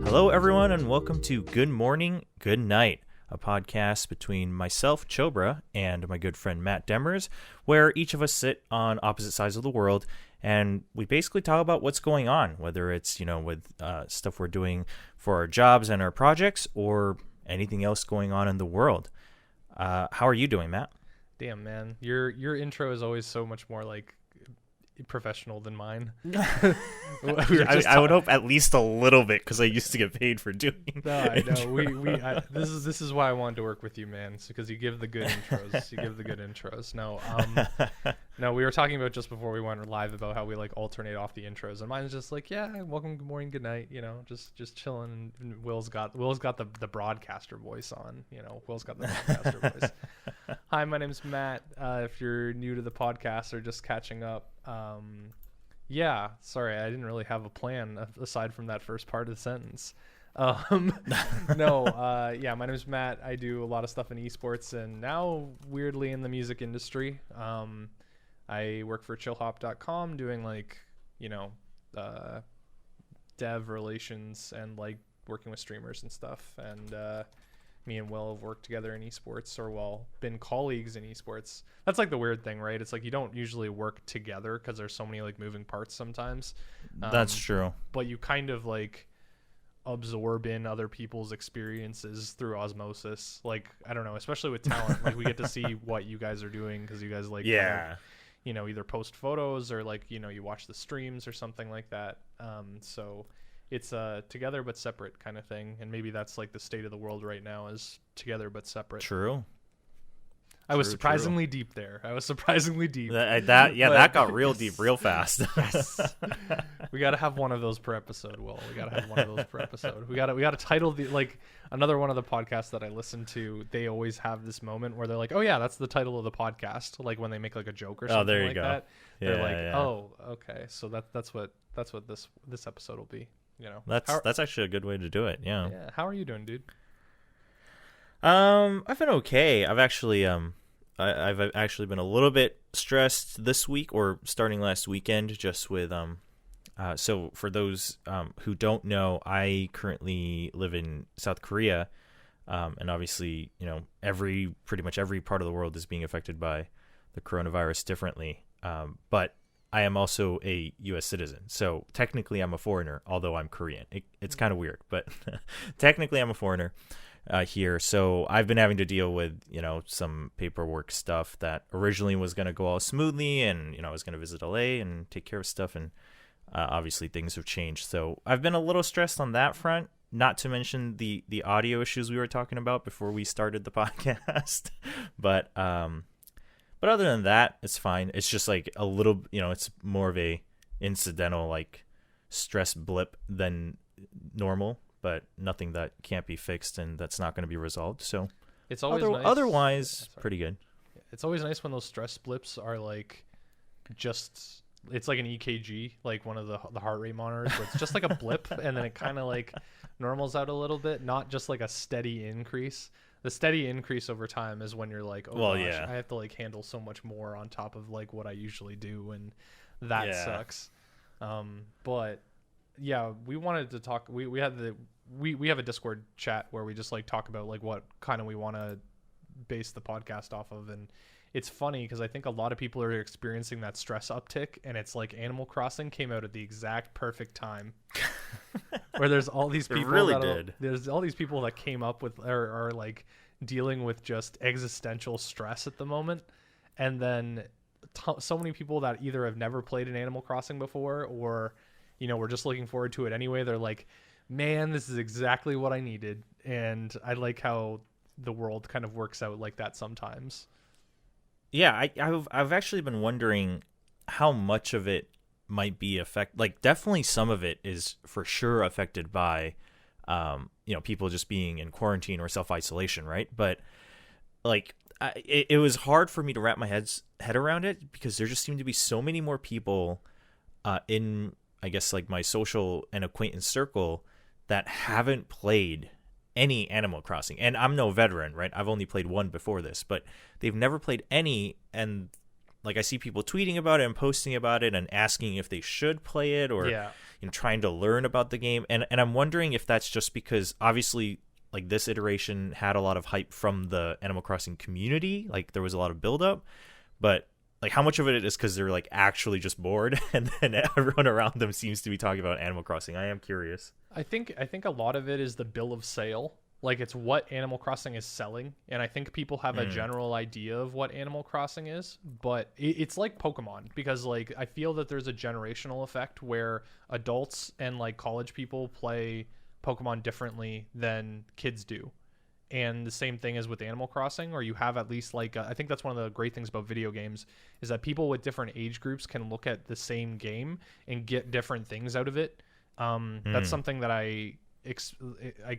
Hello, everyone, and welcome to Good Morning, Good Night, a podcast between myself, Chobra, and my good friend Matt Demers, where each of us sit on opposite sides of the world, and we basically talk about what's going on, whether it's, with stuff we're doing for our jobs and our projects, or anything else going on in the world. How are you doing, Matt? Damn, man, your intro is always so much more like professional than mine. I would hope at least a little bit, because I used to get paid for doing. No, I know. This is why I wanted to work with you, man. It's because you give the good intros. You give the good intros. No, we were talking about just before we went live about how we like alternate off the intros, and mine's just like, yeah, welcome, good morning, good night. Just chilling. And Will's got the broadcaster voice on. Will's got the broadcaster voice. Hi, my name's Matt. If you're new to the podcast or just catching up, yeah, sorry, I didn't really have a plan aside from that first part of the sentence. Yeah, my name is Matt. I do a lot of stuff in esports and now weirdly in the music industry. I work for chillhop.com doing dev relations and like working with streamers and stuff. And me and Will have worked together in esports, or been colleagues in esports. That's like the weird thing, right? It's like you don't usually work together because there's so many like moving parts sometimes. That's true. But you kind of like absorb in other people's experiences through osmosis. Like, I don't know, especially with talent, like we get to see what you guys are doing because you guys like, yeah, either post photos or like, you watch the streams or something like that. So it's a together but separate kind of thing, and maybe that's like the state of the world right now, is together but separate. True. I was surprisingly deep there. That got real deep real fast. Yes. We got to have one of those per episode, Will. We got to have one of those per episode. We got to title the, like, another one of the podcasts that I listen to, they always have this moment where they're like, oh yeah, that's the title of the podcast, like when they make like a joke or something there you like go. that. Yeah, they're like, yeah. Oh, okay. So that's what this episode will be. That's actually a good way to do it. Yeah. Yeah. How are you doing, dude? I've been okay. I've actually been a little bit stressed this week, or starting last weekend, just with so for those who don't know, I currently live in South Korea, and obviously, pretty much every part of the world is being affected by the coronavirus differently. But I am also a U.S. citizen, so technically I'm a foreigner, although I'm Korean. It's kind of weird, but technically I'm a foreigner here. So I've been having to deal with, some paperwork stuff that originally was going to go all smoothly, and, I was going to visit LA and take care of stuff, and obviously things have changed. So I've been a little stressed on that front, not to mention the audio issues we were talking about before we started the podcast. But other than that, it's fine. It's just like a little, it's more of a incidental like stress blip than normal, but nothing that can't be fixed and that's not going to be resolved. So it's always nice. Otherwise, pretty good. It's always nice when those stress blips are like just, it's like an EKG, like one of the heart rate monitors, where it's just like a blip and then it kind of like normals out a little bit, not just like a steady increase. The steady increase over time is when you're like, I have to like handle so much more on top of like what I usually do, and that sucks. But yeah, we wanted to talk. We have a Discord chat where we just like talk about like what kind of we want to base the podcast off of, and it's funny because I think a lot of people are experiencing that stress uptick, and it's like Animal Crossing came out at the exact perfect time. Where there's all these people there's all these people that came up with or are like dealing with just existential stress at the moment, and then so many people that either have never played an Animal Crossing before, or we're just looking forward to it anyway. They're like, man, this is exactly what I needed. And I like how the world kind of works out like that sometimes. Yeah, I've actually been wondering how much of it might be definitely some of it is for sure affected by people just being in quarantine or self-isolation, right? But like it was hard for me to wrap my head around it, because there just seemed to be so many more people in, I guess, like my social and acquaintance circle that haven't played any Animal Crossing. And I'm no veteran, right? I've only played one before this, but they've never played any, and like I see people tweeting about it and posting about it and asking if they should play it, or Yeah. trying to learn about the game. And I'm wondering if that's just because obviously like this iteration had a lot of hype from the Animal Crossing community, like there was a lot of build up, but like how much of it is because they're like actually just bored and then everyone around them seems to be talking about Animal Crossing. I am curious. I think a lot of it is the bill of sale. Like it's what Animal Crossing is selling, and I think people have a general idea of what Animal Crossing is, but it's like Pokemon, because like I feel that there's a generational effect where adults and like college people play Pokemon differently than kids do. And the same thing is with Animal Crossing, or you have at least like I think that's one of the great things about video games is that people with different age groups can look at the same game and get different things out of it. That's something that I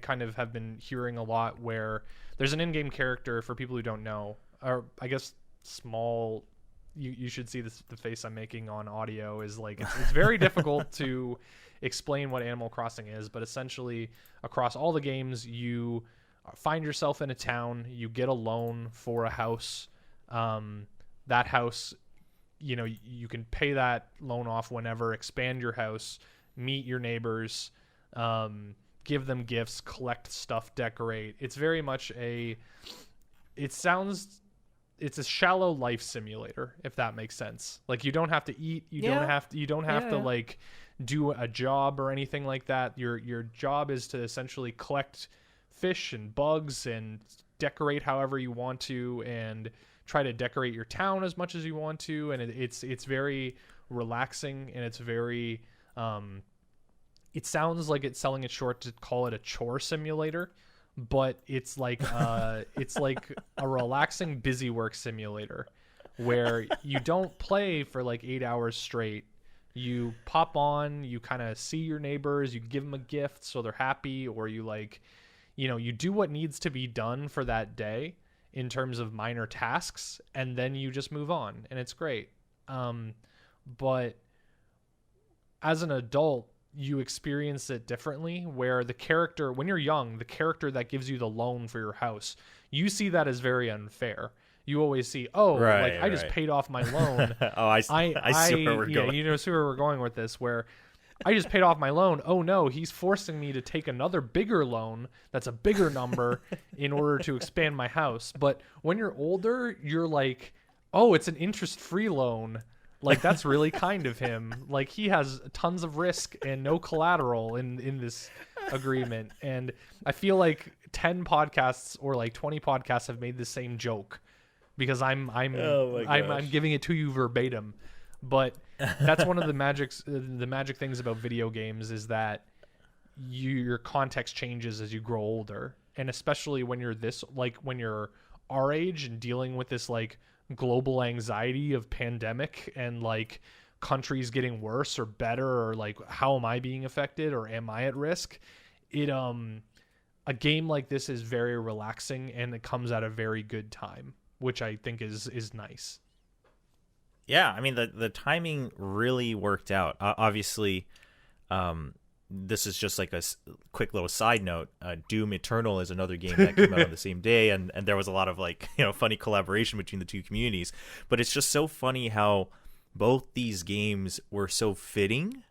kind of have been hearing a lot, where there's an in-game character, for people who don't know, or I guess small, you should see the face I'm making on audio is like it's very difficult to explain what Animal Crossing is, but essentially across all the games you find yourself in a town, you get a loan for a house. That house, you can pay that loan off whenever, expand your house, meet your neighbors, give them gifts, collect stuff, decorate. It's very much it's a shallow life simulator, if that makes sense. Like you don't have to eat, you don't have to like do a job or anything like that. Your job is to essentially collect fish and bugs and decorate however you want to, and try to decorate your town as much as you want to. And it's very relaxing, and it's very it sounds like it's selling it short to call it a chore simulator, but it's like a relaxing busy work simulator where you don't play for like 8 hours straight. You pop on, you kind of see your neighbors, you give them a gift so they're happy, or you like, you do what needs to be done for that day in terms of minor tasks, and then you just move on, and it's great. But as an adult, you experience it differently, where the character, when you're young, the character that gives you the loan for your house, you see that as very unfair. You always see, I just paid off my loan. I see where we're going. You see where we're going with this, where I just paid off my loan. Oh no, he's forcing me to take another bigger loan that's a bigger number in order to expand my house. But when you're older, you're like, oh, it's an interest-free loan. Like, that's really kind of him. Like, he has tons of risk and no collateral in this agreement. And I feel like 10 podcasts or like 20 podcasts have made the same joke, because I'm giving it to you verbatim. But that's one of the magic things about video games, is that your context changes as you grow older. And especially when you're when you're our age and dealing with this like global anxiety of pandemic and like countries getting worse or better, or like how am I being affected, or am I at risk? A game like this is very relaxing, and it comes at a very good time, which I think is nice. Yeah, I mean the timing really worked out. Obviously, this is just like a quick little side note. Doom Eternal is another game that came out on the same day, and there was a lot of like funny collaboration between the two communities. But it's just so funny how both these games were so fitting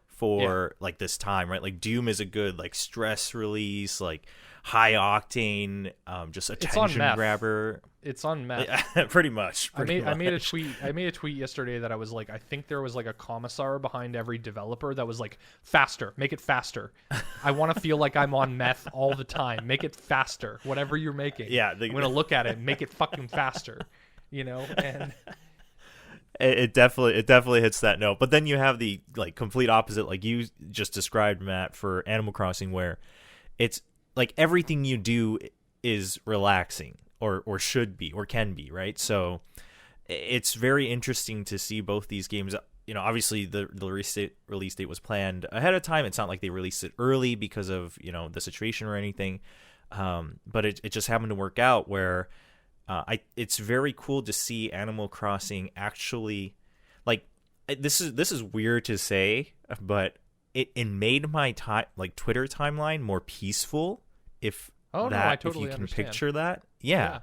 for like this time, right? Like Doom is a good like stress release, like high octane, just attention grabber. It's on meth. Pretty much. I made a tweet yesterday that I was like, I think there was like a commissar behind every developer that was like, faster, make it faster. I want to feel like I'm on meth all the time. Make it faster, whatever you're making. Yeah, I'm gonna look at it and make it fucking faster. And it definitely hits that note. But then you have the like complete opposite, like you just described, Matt, for Animal Crossing, where it's like everything you do is relaxing. Or should be, or can be, right? So it's very interesting to see both these games. Obviously the release date was planned ahead of time. It's not like they released it early because of the situation or anything. But it just happened to work out where it's very cool to see Animal Crossing actually, like, this is weird to say, but it made my Twitter timeline more peaceful. If I totally if you can understand. picture that. Yeah.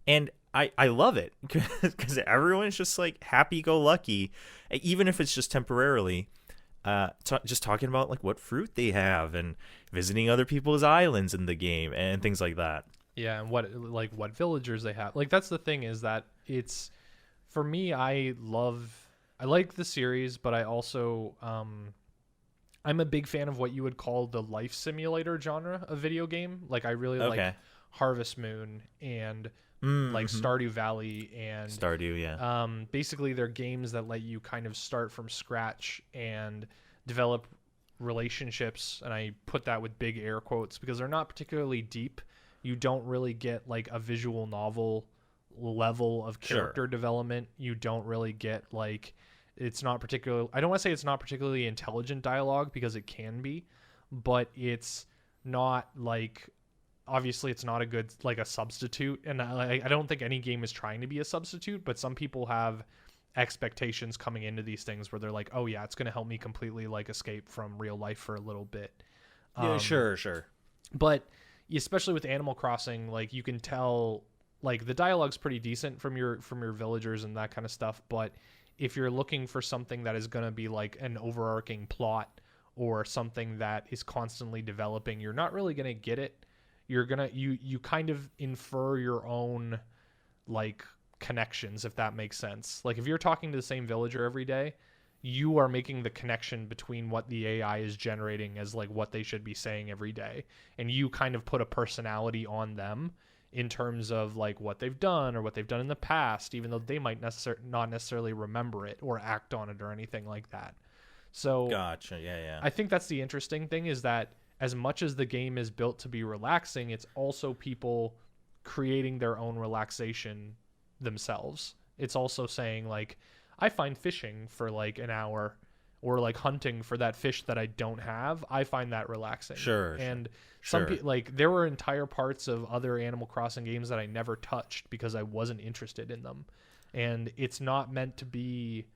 And I love it because everyone's just like happy-go-lucky, even if it's just temporarily. Just talking about like what fruit they have and visiting other people's islands in the game and things like that. Yeah, and what villagers they have. Like that's the thing is that it's for me. I like the series, but I also I'm a big fan of what you would call the life simulator genre of video game. Like I really like Harvest Moon and like Stardew Valley and Stardew, yeah. Basically they're games that let you kind of start from scratch and develop relationships, and I put that with big air quotes because they're not particularly deep. You don't really get like a visual novel level of character development. You don't really get like it's not particular. I don't want to say it's not particularly intelligent dialogue because it can be, but it's not like obviously it's not a good like a substitute, and I don't think any game is trying to be a substitute, but some people have expectations coming into these things where they're like, oh yeah, it's going to help me completely like escape from real life for a little bit. Yeah, sure. But especially with Animal Crossing, like you can tell like the dialogue's pretty decent from your villagers and that kind of stuff, but if you're looking for something that is going to be like an overarching plot or something that is constantly developing, you're not really going to get it. You're gonna you kind of infer your own like connections, if that makes sense. Like if you're talking to the same villager every day, you are making the connection between what the AI is generating as like what they should be saying every day, and you kind of put a personality on them in terms of like what they've done or what they've done in the past, even though they might not necessarily remember it or act on it or anything like that. So gotcha. Yeah. I think that's the interesting thing is that as much as the game is built to be relaxing, it's also people creating their own relaxation themselves. It's also saying like, I find fishing for like an hour or like hunting for that fish that I don't have. I find that relaxing. Sure. And some people like there were entire parts of other Animal Crossing games that I never touched because I wasn't interested in them. And it's not meant to be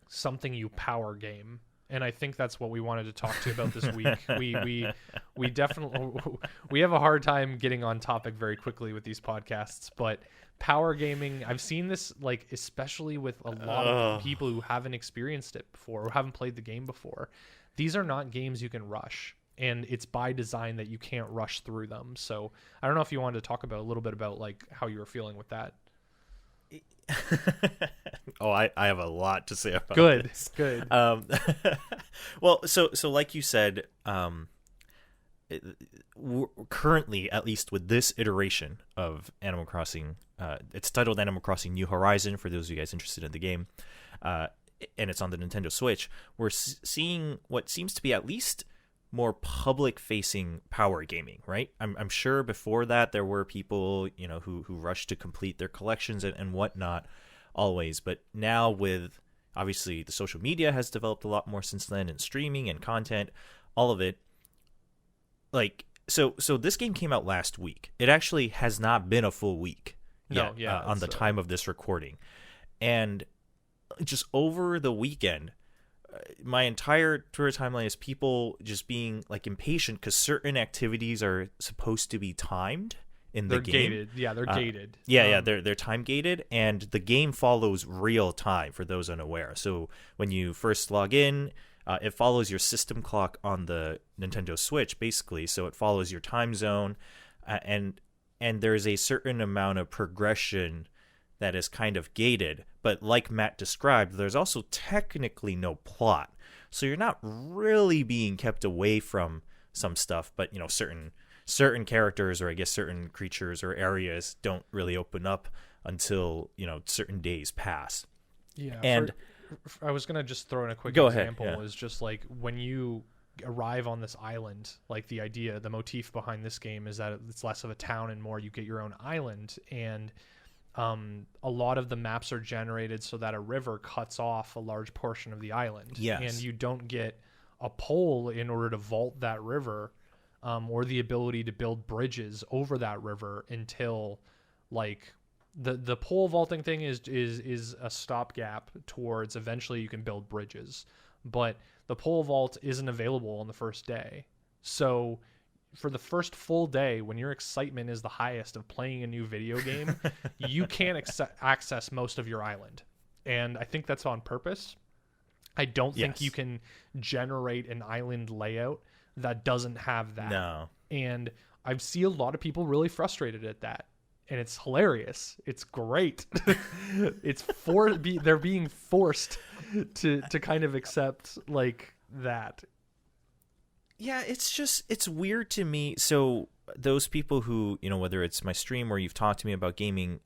something you power game. And I think that's what we wanted to talk to you about this week. We definitely we have a hard time getting on topic very quickly with these podcasts, but power gaming, I've seen this like especially with a lot of people who haven't experienced it before or haven't played the game before. These are not games you can rush, and it's by design that you can't rush through them. So I don't know if you wanted to talk about a little bit about like how you were feeling with that. I have a lot to say about this. Good. Well, so like you said, currently, at least with this iteration of Animal Crossing, it's titled Animal Crossing New Horizon for those of you guys interested in the game, and it's on the Nintendo Switch. We're seeing what seems to be at least more public-facing power gaming, right? I'm sure before that there were people, who rushed to complete their collections and whatnot, always. But now with obviously the social media has developed a lot more since then, and streaming and content, all of it. Like so this game came out last week. It actually has not been a full week yet, on the time of this recording, and just over the weekend. My entire Twitter timeline is people just being like impatient because certain activities are supposed to be timed in the game. Gated. Yeah, they're gated. They're time gated, and the game follows real time for those unaware. So when you first log in, it follows your system clock on the Nintendo Switch, basically. So it follows your time zone, and there's a certain amount of progression that is kind of gated, but like Matt described, there's also technically no plot. So you're not really being kept away from some stuff, but certain characters, or I guess certain creatures or areas, don't really open up until, certain days pass. Yeah. And I was gonna just throw in a quick example. Is just like when you arrive on this island, like the motif behind this game is that it's less of a town and more you get your own island, and a lot of the maps are generated so that a river cuts off a large portion of the island. Yes. And you don't get a pole in order to vault that river, or the ability to build bridges over that river until like the pole vaulting thing is a stopgap towards eventually you can build bridges. But the pole vault isn't available on the first day. So for the first full day, when your excitement is the highest of playing a new video game, you can't access most of your island. And I think that's on purpose. I don't think you can generate an island layout that doesn't have that. No. And I see a lot of people really frustrated at that. And it's hilarious. It's great. They're being forced to kind of accept like that. Yeah, it's weird to me. So those people who, whether it's my stream or you've talked to me about gaming,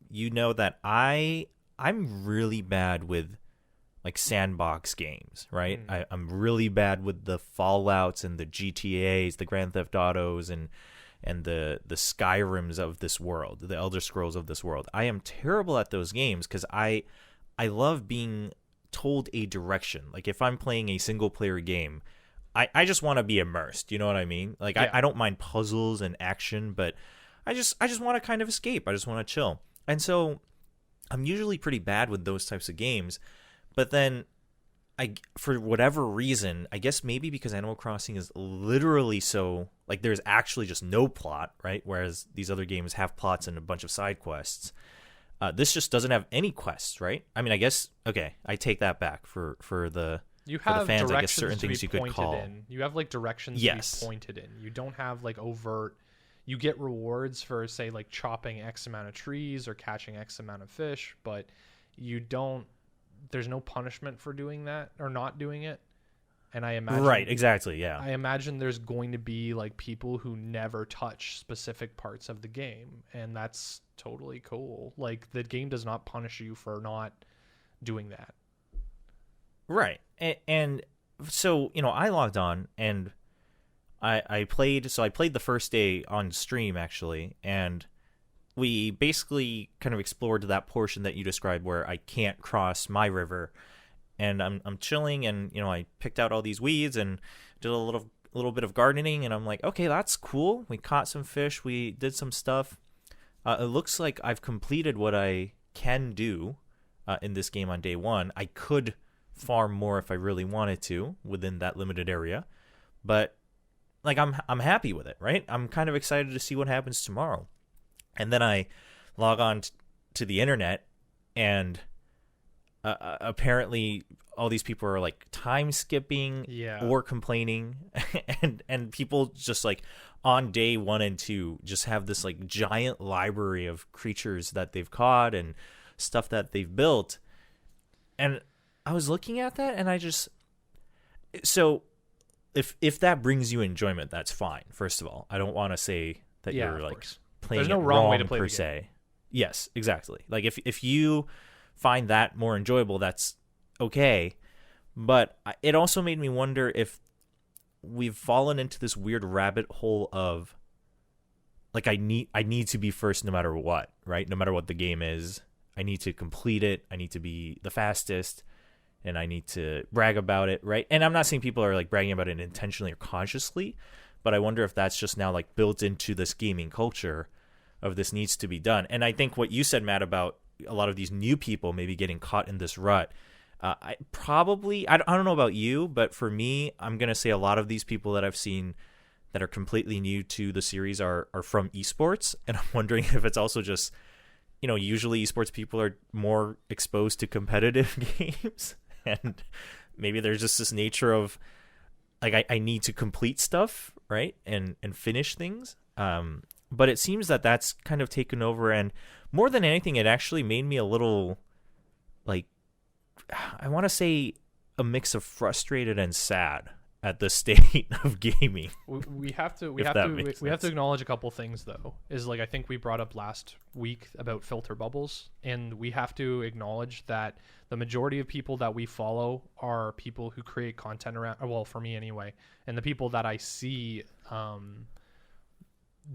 you know that I'm really bad with like sandbox games, right? I'm really bad with the Fallouts and the GTAs, the Grand Theft Autos and the Skyrims of this world, the Elder Scrolls of this world. I am terrible at those games because I love being told a direction. Like if I'm playing a single player game, I just want to be immersed. You know what I mean? Like I don't mind puzzles and action, but I just want to kind of escape. I just want to chill. And so I'm usually pretty bad with those types of games. But then for whatever reason, I guess maybe because Animal Crossing is literally so, like, there's actually just no plot, right? Whereas these other games have plots and a bunch of side quests. This just doesn't have any quests, right? I mean, I guess, okay, I take that back for the fans. I guess certain things you could call. You have like directions to be pointed in. You don't have like overt. You get rewards for, say, like chopping X amount of trees or catching X amount of fish, but you don't. There's no punishment for doing that or not doing it. And I imagine right, exactly, yeah. I imagine there's going to be like people who never touch specific parts of the game, and that's totally cool. Like the game does not punish you for not doing that. Right. And so, I logged on and I played. So I played the first day on stream actually, and we basically kind of explored that portion that you described where I can't cross my river, and I'm chilling, and I picked out all these weeds and did a little bit of gardening, and I'm like, okay, that's cool. We caught some fish, we did some stuff. It looks like I've completed what I can do in this game on day one. I could farm more if I really wanted to within that limited area, but like I'm happy with it, right? I'm kind of excited to see what happens tomorrow. And then I log on to the internet, and apparently all these people are like time skipping or complaining, and people just like on day 1 and 2 just have this like giant library of creatures that they've caught and stuff that they've built. And I was looking at that, and so if that brings you enjoyment, that's fine. First of all, I don't want to say that you're like playing There's no it wrong way to play per the game. se. Yes, exactly. Like if you find that more enjoyable, that's okay. But it also made me wonder if we've fallen into this weird rabbit hole of like I need to be first no matter what, right? No matter what the game is, I need to complete it. I need to be the fastest, and I need to brag about it, right? And I'm not saying people are like bragging about it intentionally or consciously, but I wonder if that's just now like built into this gaming culture of this needs to be done. And I think what you said, Matt, about a lot of these new people maybe getting caught in this rut, I don't know about you, but for me, I'm going to say a lot of these people that I've seen that are completely new to the series are from esports. And I'm wondering if it's also just, usually esports people are more exposed to competitive games. And maybe there's just this nature of like, I need to complete stuff, right? And finish things. But it seems that that's kind of taken over. And more than anything, it actually made me a little like, I want to say a mix of frustrated and sad at the state of gaming. We have to acknowledge a couple things though. Is like I think we brought up last week about filter bubbles, and we have to acknowledge that the majority of people that we follow are people who create content around. Well, for me anyway, and the people that I see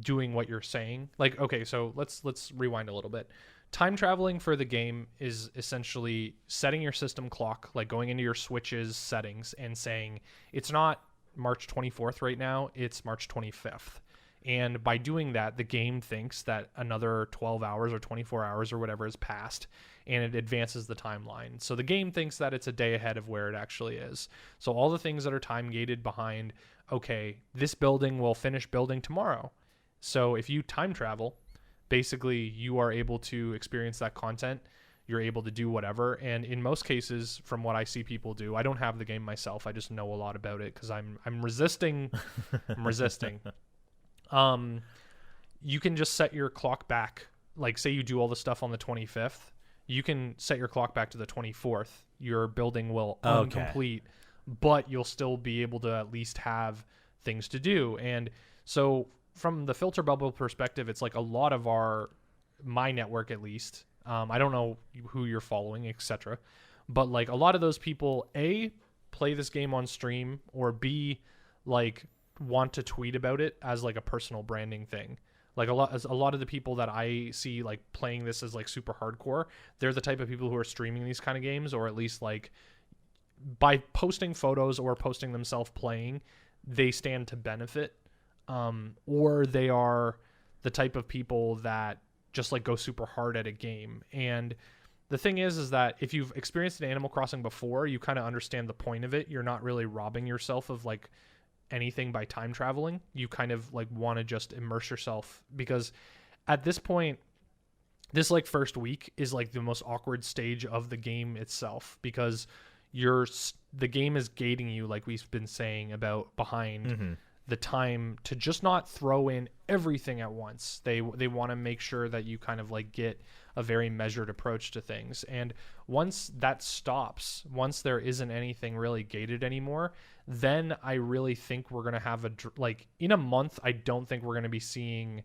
doing what you're saying. Like, okay, so let's rewind a little bit. Time traveling for the game is essentially setting your system clock, like going into your Switch's settings and saying it's not March 24th right now, it's March 25th. And by doing that, the game thinks that another 12 hours or 24 hours or whatever has passed, and it advances the timeline. So the game thinks that it's a day ahead of where it actually is. So all the things that are time gated behind okay, this building will finish building tomorrow. So if you time travel, basically you are able to experience that content. You're able to do whatever. And in most cases, from what I see people do, I don't have the game myself. I just know a lot about it because I'm resisting. I'm resisting. You can just set your clock back. Like, say you do all the stuff on the 25th, you can set your clock back to the 24th. Your building will incomplete, but you'll still be able to at least have things to do. And so from the filter bubble perspective, it's like a lot of my network at least, I don't know who you're following, etc., but like a lot of those people, A, play this game on stream, or B, like want to tweet about it as like a personal branding thing. Like a lot of the people that I see like playing this as like super hardcore, they're the type of people who are streaming these kind of games, or at least like by posting photos or posting themselves playing, they stand to benefit. Or they are the type of people that just like go super hard at a game. And the thing is that if you've experienced an Animal Crossing before, you kind of understand the point of it. You're not really robbing yourself of like anything by time traveling. You kind of like want to just immerse yourself, because at this point, this like first week is like the most awkward stage of the game itself, because the game is gating you, like we've been saying about behind the time to just not throw in everything at once. They want to make sure that you kind of like get a very measured approach to things. And once that stops, once there isn't anything really gated anymore, then I really think we're going to have like in a month, I don't think we're going to be seeing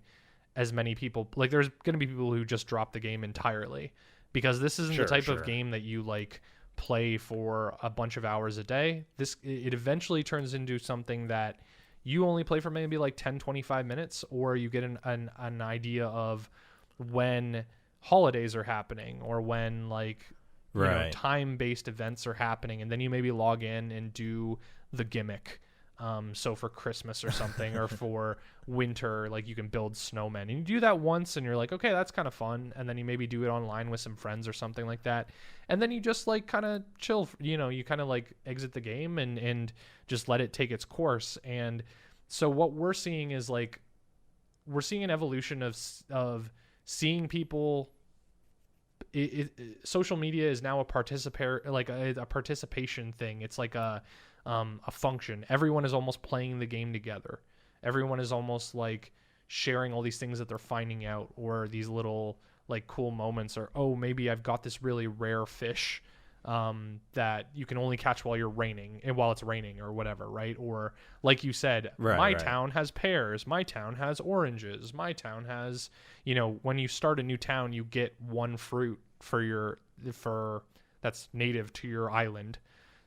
as many people. Like there's going to be people who just drop the game entirely, because this isn't the type of game that you like play for a bunch of hours a day. It eventually turns into something that you only play for maybe like 10, 25 minutes, or you get an idea of when holidays are happening, or when like you know, time-based events are happening, and then you maybe log in and do the gimmick. So for Christmas or something, or for winter, like you can build snowmen, and you do that once and you're like, okay, that's kind of fun. And then you maybe do it online with some friends or something like that. And then you just like kind of chill, you kind of like exit the game and just let it take its course. And so what we're seeing is like, we're seeing an evolution of seeing people. Social media is now a participation thing. It's like a function. Everyone is almost playing the game together. Everyone is almost like sharing all these things that they're finding out, or these little like cool moments, or maybe I've got this really rare fish that you can only catch while it's raining or whatever, right? Or like you said, my town has pears, my town has oranges, my town has, when you start a new town, you get one fruit for that's native to your island.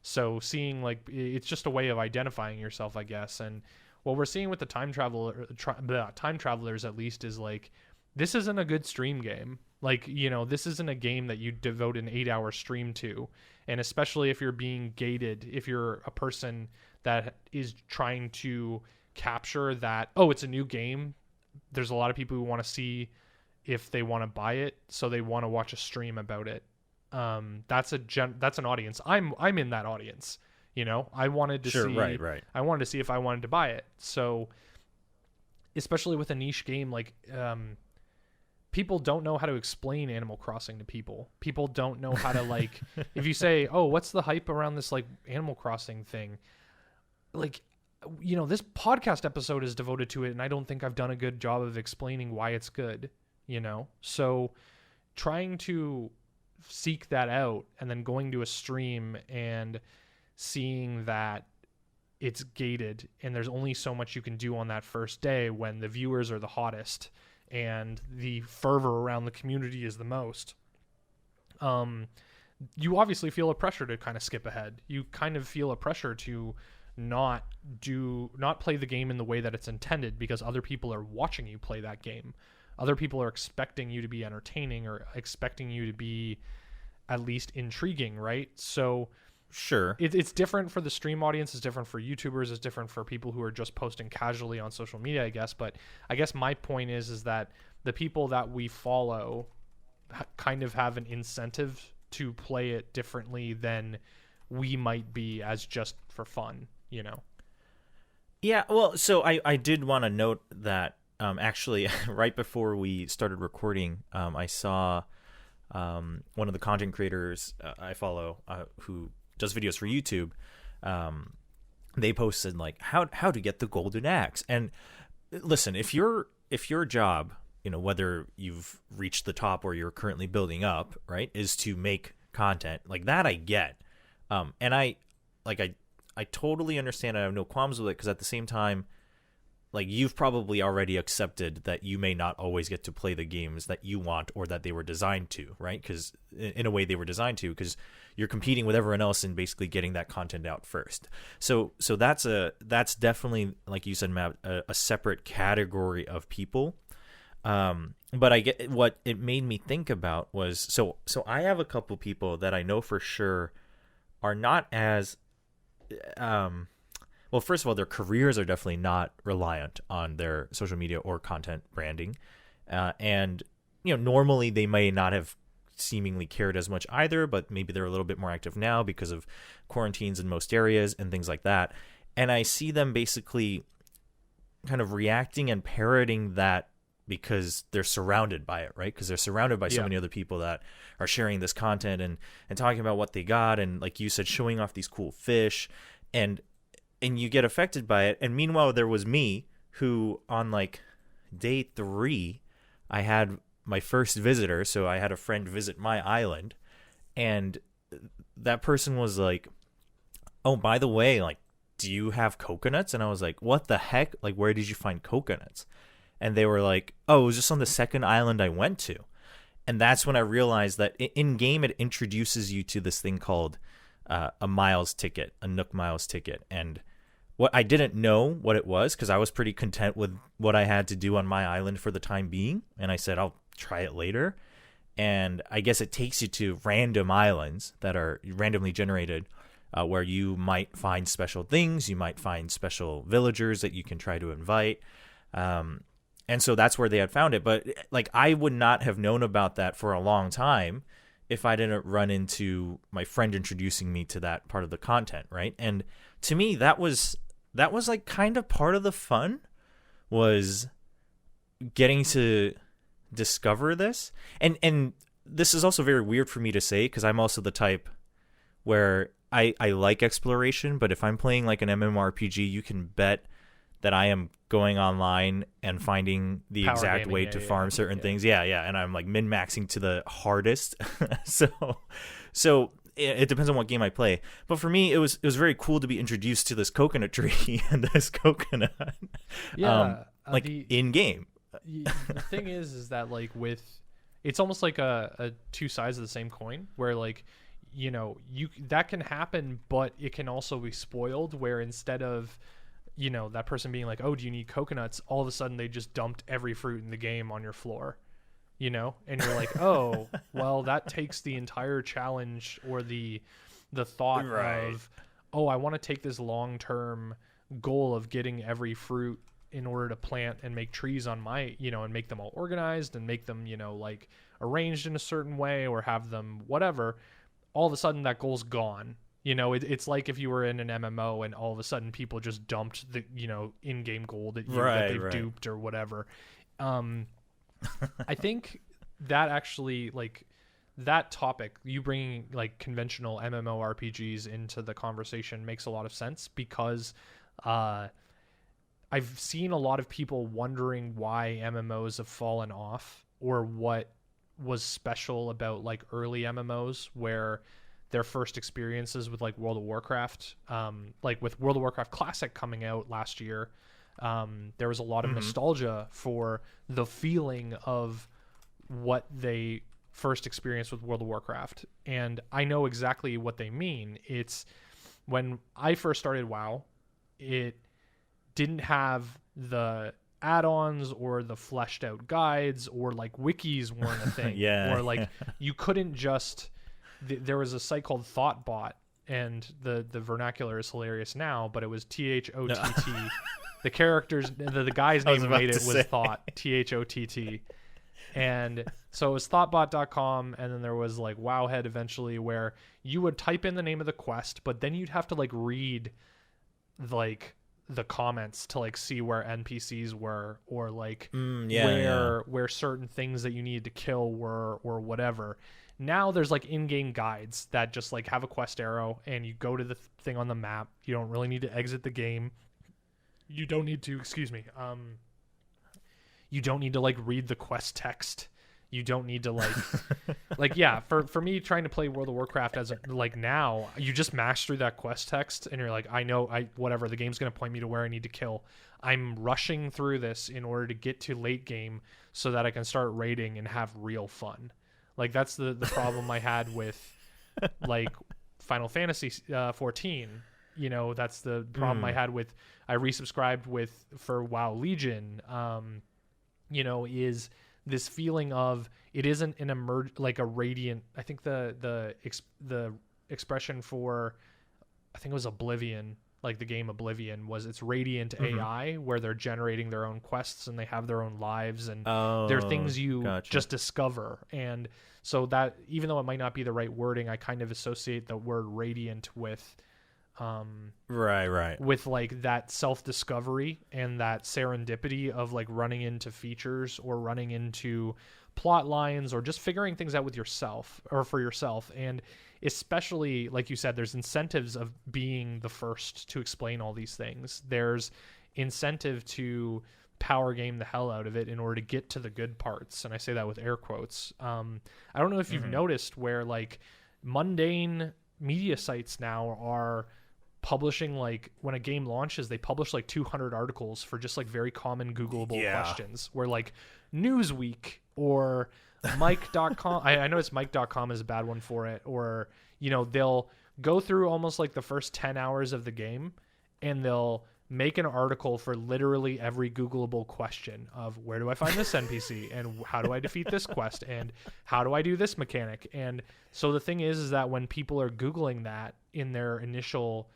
So seeing like, it's just a way of identifying yourself, I guess. And what we're seeing with the time travelers at least is like, this isn't a good stream game. Like, this isn't a game that you devote an 8-hour stream to. And especially if you're being gated, if you're a person that is trying to capture that, it's a new game. There's a lot of people who want to see if they want to buy it, so they want to watch a stream about it. That's an audience. I'm in that audience. I wanted to see. Right. I wanted to see if I wanted to buy it. So, especially with a niche game, like people don't know how to explain Animal Crossing to people. People don't know how to like. If you say, what's the hype around this like Animal Crossing thing? Like, this podcast episode is devoted to it, and I don't think I've done a good job of explaining why it's good. So trying to seek that out and then going to a stream and seeing that it's gated and there's only so much you can do on that first day when the viewers are the hottest and the fervor around the community is the most, you obviously feel a pressure to kind of skip ahead. You kind of feel a pressure to not play the game in the way that it's intended, because other people are watching you play that game. Other people are expecting you to be entertaining, or expecting you to be at least intriguing, right? So sure, it's different for the stream audience, it's different for YouTubers, it's different for people who are just posting casually on social media, I guess. But I guess my point is that the people that we follow kind of have an incentive to play it differently than we might be, as just for fun, Yeah, well, so I did want to note that actually right before we started recording, I saw one of the content creators I follow who does videos for YouTube. They posted like how to get the golden axe. And listen, if your job, whether you've reached the top or you're currently building up, right, is to make content like that, I get. And I totally understand. I have no qualms with it, because at the same time, like, you've probably already accepted that you may not always get to play the games that you want or that they were designed to, right? Because in a way they were designed to, because you're competing with everyone else and basically getting that content out first. So that's definitely, like you said, Matt, a separate category of people. But I get what it made me think about was, so I have a couple people that I know for sure are not as well, first of all, their careers are definitely not reliant on their social media or content branding. And, normally they may not have seemingly cared as much either, but maybe they're a little bit more active now because of quarantines in most areas and things like that. And I see them basically kind of reacting and parroting that because they're surrounded by it, right? Because they're surrounded by so many other people that are sharing this content and talking about what they got. And like you said, showing off these cool fish, and you get affected by it. And meanwhile, there was me who on like day 3, I had my first visitor. So I had a friend visit my island, and that person was like, oh, by the way, like, do you have coconuts? And I was like, what the heck? Like, where did you find coconuts? And they were like, oh, it was just on the second island I went to. And that's when I realized that in game, it introduces you to this thing called a miles ticket, a Nook miles ticket. And what I didn't know what it was, because I was pretty content with what I had to do on my island for the time being. And I said, I'll try it later. And I guess it takes you to random islands that are randomly generated, where you might find special things. You might find special villagers that you can try to invite. And so that's where they had found it. But like, I would not have known about that for a long time if I didn't run into my friend introducing me to that part of the content, right? And to me, that was like kind of part of the fun, was getting to discover this. And this is also very weird for me to say, because I'm also the type where I like exploration, but if I'm playing like an MMORPG, you can bet that I am going online and finding the Power exact gaming, way to farm certain things. Yeah. And I'm like min-maxing to the hardest. So it depends on what game I play. But for me, it was very cool to be introduced to this coconut tree and this coconut. In game. The thing is that like it's almost like a two sides of the same coin, where like, that can happen, but it can also be spoiled, where instead of, that person being like, oh, do you need coconuts? All of a sudden they just dumped every fruit in the game on your floor, and you're like, oh, well, that takes the entire challenge or the thought of, oh, I want to take this long-term goal of getting every fruit in order to plant and make trees on my, and make them all organized and make them, like arranged in a certain way, or have them whatever. All of a sudden that goal's gone. It's like if you were in an MMO and all of a sudden people just dumped the, in-game gold at you that they've duped or whatever. I think that actually, like, that topic, you bringing like conventional MMORPGs into the conversation, makes a lot of sense, because I've seen a lot of people wondering why MMOs have fallen off, or what was special about like early MMOs, where their first experiences with like World of Warcraft, like with World of Warcraft Classic coming out last year, there was a lot of nostalgia for the feeling of what they first experienced with World of Warcraft. And I know exactly what they mean. It's when I first started WoW, it didn't have the add-ons or the fleshed out guides, or like wikis weren't a thing. Or like you couldn't just, there was a site called Thoughtbot, and the vernacular is hilarious now, but it was THOTT. The characters, the guy's name who made it was Thought, THOTT. And so it was thoughtbot.com, and then there was like Wowhead eventually, where you would type in the name of the quest, but then you'd have to like read like the comments to like see where NPCs were, or like where certain things that you needed to kill were, or whatever. Now there's like in-game guides that just like have a quest arrow and you go to the thing on the map. You don't really need to exit the game. You don't need to, you don't need to like read the quest text. You don't need to like yeah, for me trying to play World of Warcraft as like now, you just mash through that quest text and you're like, whatever, the game's going to point me to where I need to kill. I'm rushing through this in order to get to late game so that I can start raiding and have real fun. Like that's the problem I had with like Final Fantasy 14. You know, that's the problem I had with, I resubscribed for WoW Legion. You know, is this feeling of it isn't an like a radiant. I think the expression for, I think it was Oblivion, like the game Oblivion, was it's radiant AI, where they're generating their own quests and they have their own lives, and they're things you just discover. And so that, even though it might not be the right wording, I kind of associate the word radiant with with like that self-discovery and that serendipity of like running into features or running into plot lines or just figuring things out with yourself or for yourself. And especially, like you said, there's incentives of being the first to explain all these things. There's incentive to power game the hell out of it in order to get to the good parts, and I say that with air quotes. I don't know if you've noticed where like mundane media sites now are publishing, like when a game launches, they publish like 200 articles for just like very common Googleable questions, where like Newsweek or Mike.com, I know it's Mike.com is a bad one for it, or, you know, they'll go through almost like the first 10 hours of the game and they'll make an article for literally every Googleable question of where do I find this NPC and how do I defeat this quest and how do I do this mechanic. And so the thing is that when people are Googling that in their initial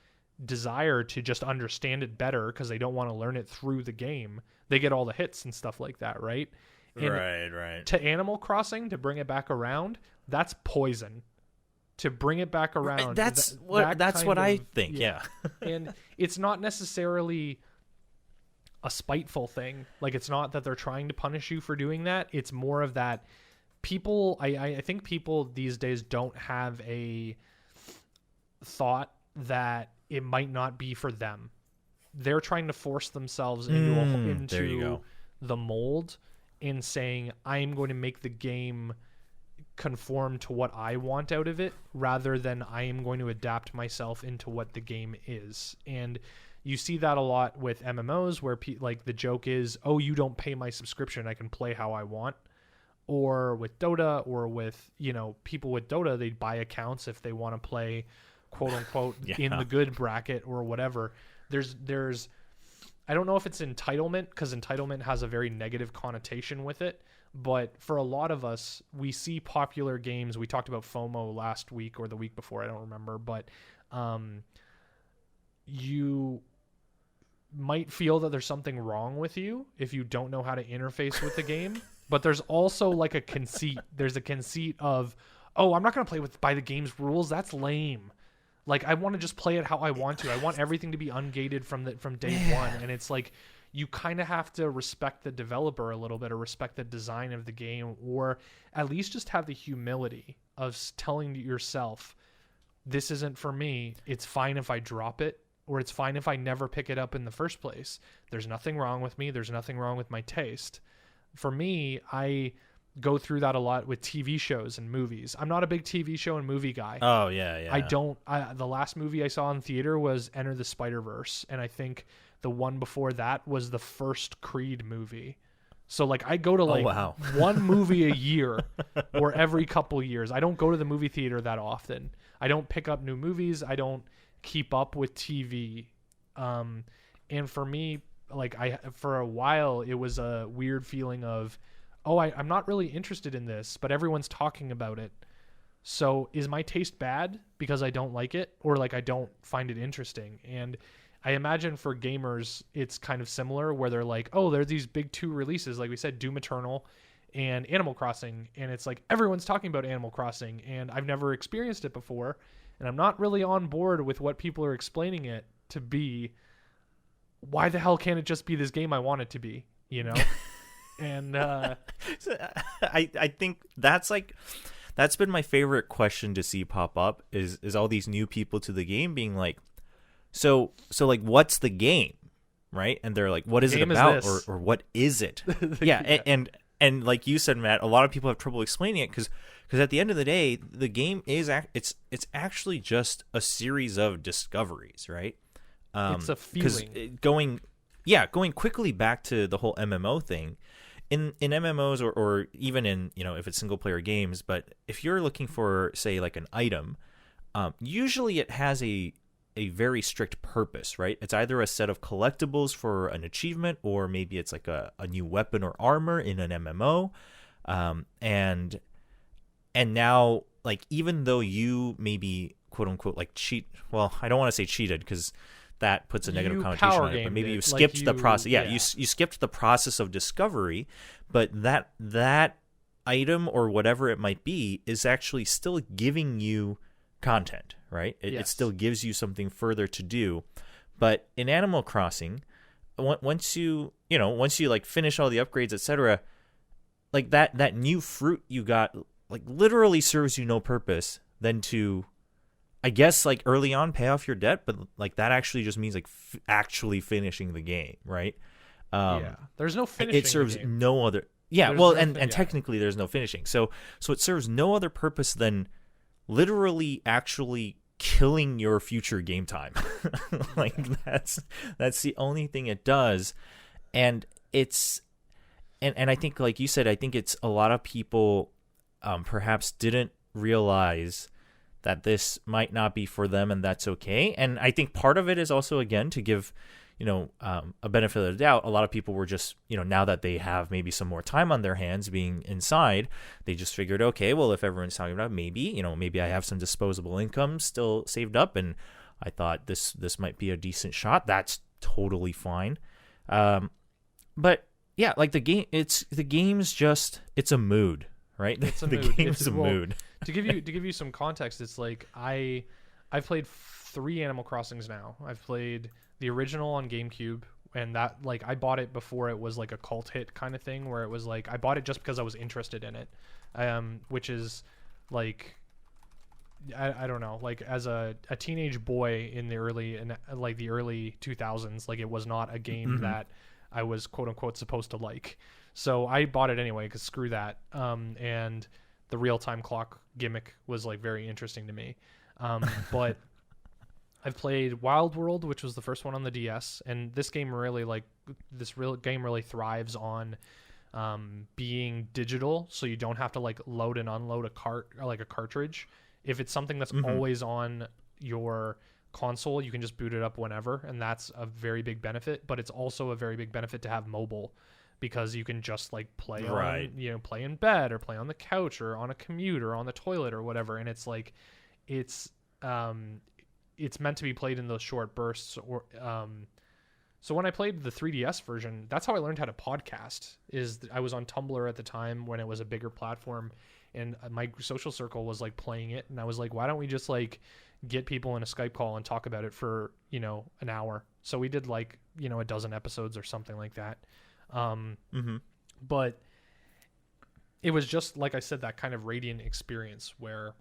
desire to just understand it better because they don't want to learn it through the game, they get all the hits and stuff like that, right? And right. To Animal Crossing, to bring it back around, that's poison. To bring it back around, that's what I think. Yeah. And it's not necessarily a spiteful thing. Like, it's not that they're trying to punish you for doing that. It's more of that people, I think people these days don't have a thought that it might not be for them. They're trying to force themselves into the mold in saying, I'm going to make the game conform to what I want out of it, rather than I am going to adapt myself into what the game is. And you see that a lot with MMOs where like the joke is, oh, you don't pay my subscription, I can play how I want. Or with Dota, or with, you know, people with Dota, they buy accounts if they want to play quote unquote in the good bracket or whatever. There's I don't know if it's entitlement, because entitlement has a very negative connotation with it. But for a lot of us, we see popular games. We talked about FOMO last week or the week before, I don't remember. But you might feel that there's something wrong with you if you don't know how to interface with the game. But there's also like a conceit. There's a conceit of, oh, I'm not going to play by the game's rules. That's lame. Like, I want to just play it how I want to. I want everything to be ungated from day one. And it's like, you kind of have to respect the developer a little bit, or respect the design of the game, or at least just have the humility of telling yourself, this isn't for me. It's fine if I drop it, or it's fine if I never pick it up in the first place. There's nothing wrong with me. There's nothing wrong with my taste. For me, I go through that a lot with TV shows and movies. I'm not a big TV show and movie guy. Oh, yeah. The last movie I saw in theater was Enter the Spider-Verse, and I think the one before that was the first Creed movie. So like, I go to one movie a year or every couple years. I don't go to the movie theater that often. I don't pick up new movies. I don't keep up with TV. And for me, like, for a while, it was a weird feeling of, oh, I'm not really interested in this, but everyone's talking about it. So is my taste bad because I don't like it, or like I don't find it interesting? And I imagine for gamers, it's kind of similar, where they're like, oh, there's these big 2 releases, like we said, Doom Eternal and Animal Crossing. And it's like, everyone's talking about Animal Crossing, and I've never experienced it before. And I'm not really on board with what people are explaining it to be. why the hell can't it just be this game I want it to be, you know? And So, I think that's been my favorite question to see pop up is all these new people to the game being like, so like, what's the game, right? And they're like, what is it about, or what is it? Yeah, and like you said, Matt, a lot of people have trouble explaining it because at the end of the day, the game is it's actually just a series of discoveries, right? It's a feeling. Going quickly back to the whole MMO thing. In MMOs or even in, if it's single player games, but if you're looking for, say, like an item, usually it has a very strict purpose, right? It's either a set of collectibles for an achievement, or maybe it's like a new weapon or armor in an MMO. And now, like, even though you maybe quote unquote like cheat, well, I don't want to say cheated because that puts a negative connotation on it, but maybe you skipped the process. Yeah, you skipped the process of discovery, but that item or whatever it might be is actually still giving you content, right? It still gives you something further to do. But in Animal Crossing, once you like finish all the upgrades, etc., like that new fruit you got like literally serves you no purpose than to, I guess, like early on pay off your debt, but like that actually just means like actually finishing the game, right? There's no finishing. It serves no other. Yeah, technically there's no finishing. So it serves no other purpose than literally actually killing your future game time. Like that's the only thing it does, and it's and I think, like you said, I think it's a lot of people perhaps didn't realize that this might not be for them, and that's okay. And I think part of it is also, again, to give, a benefit of the doubt. A lot of people were just, now that they have maybe some more time on their hands being inside, they just figured, okay, well, if everyone's talking about it, maybe I have some disposable income still saved up, and I thought this might be a decent shot. That's totally fine. But yeah, like the game's just, it's a mood, right? It's a the mood. game's a mood. To give you some context, it's like I've played 3 Animal Crossings now. I've played the original on GameCube, and that, like, I bought it before it was like a cult hit kind of thing, where it was like I bought it just because I was interested in it, which is like, I don't know, like as a teenage boy in the early 2000s, like it was not a game that I was quote unquote supposed to like. So I bought it anyway because screw that. And the real-time clock gimmick was like very interesting to me. But I've played Wild World, which was the first one on the DS, and this game really thrives on being digital, so you don't have to like load and unload a cartridge. If it's something that's always on your console, you can just boot it up whenever, and that's a very big benefit. But it's also a very big benefit to have mobile, because you can just like play play in bed or play on the couch or on a commute or on the toilet or whatever. And it's like it's meant to be played in those short bursts. Or so when I played the 3DS version, that's how I learned how to podcast. I was on Tumblr at the time when it was a bigger platform, and my social circle was like playing it, and I was like, why don't we just like get people in a Skype call and talk about it for an hour? So we did like a dozen episodes or something like that. But it was just, like I said, that kind of radiant experience where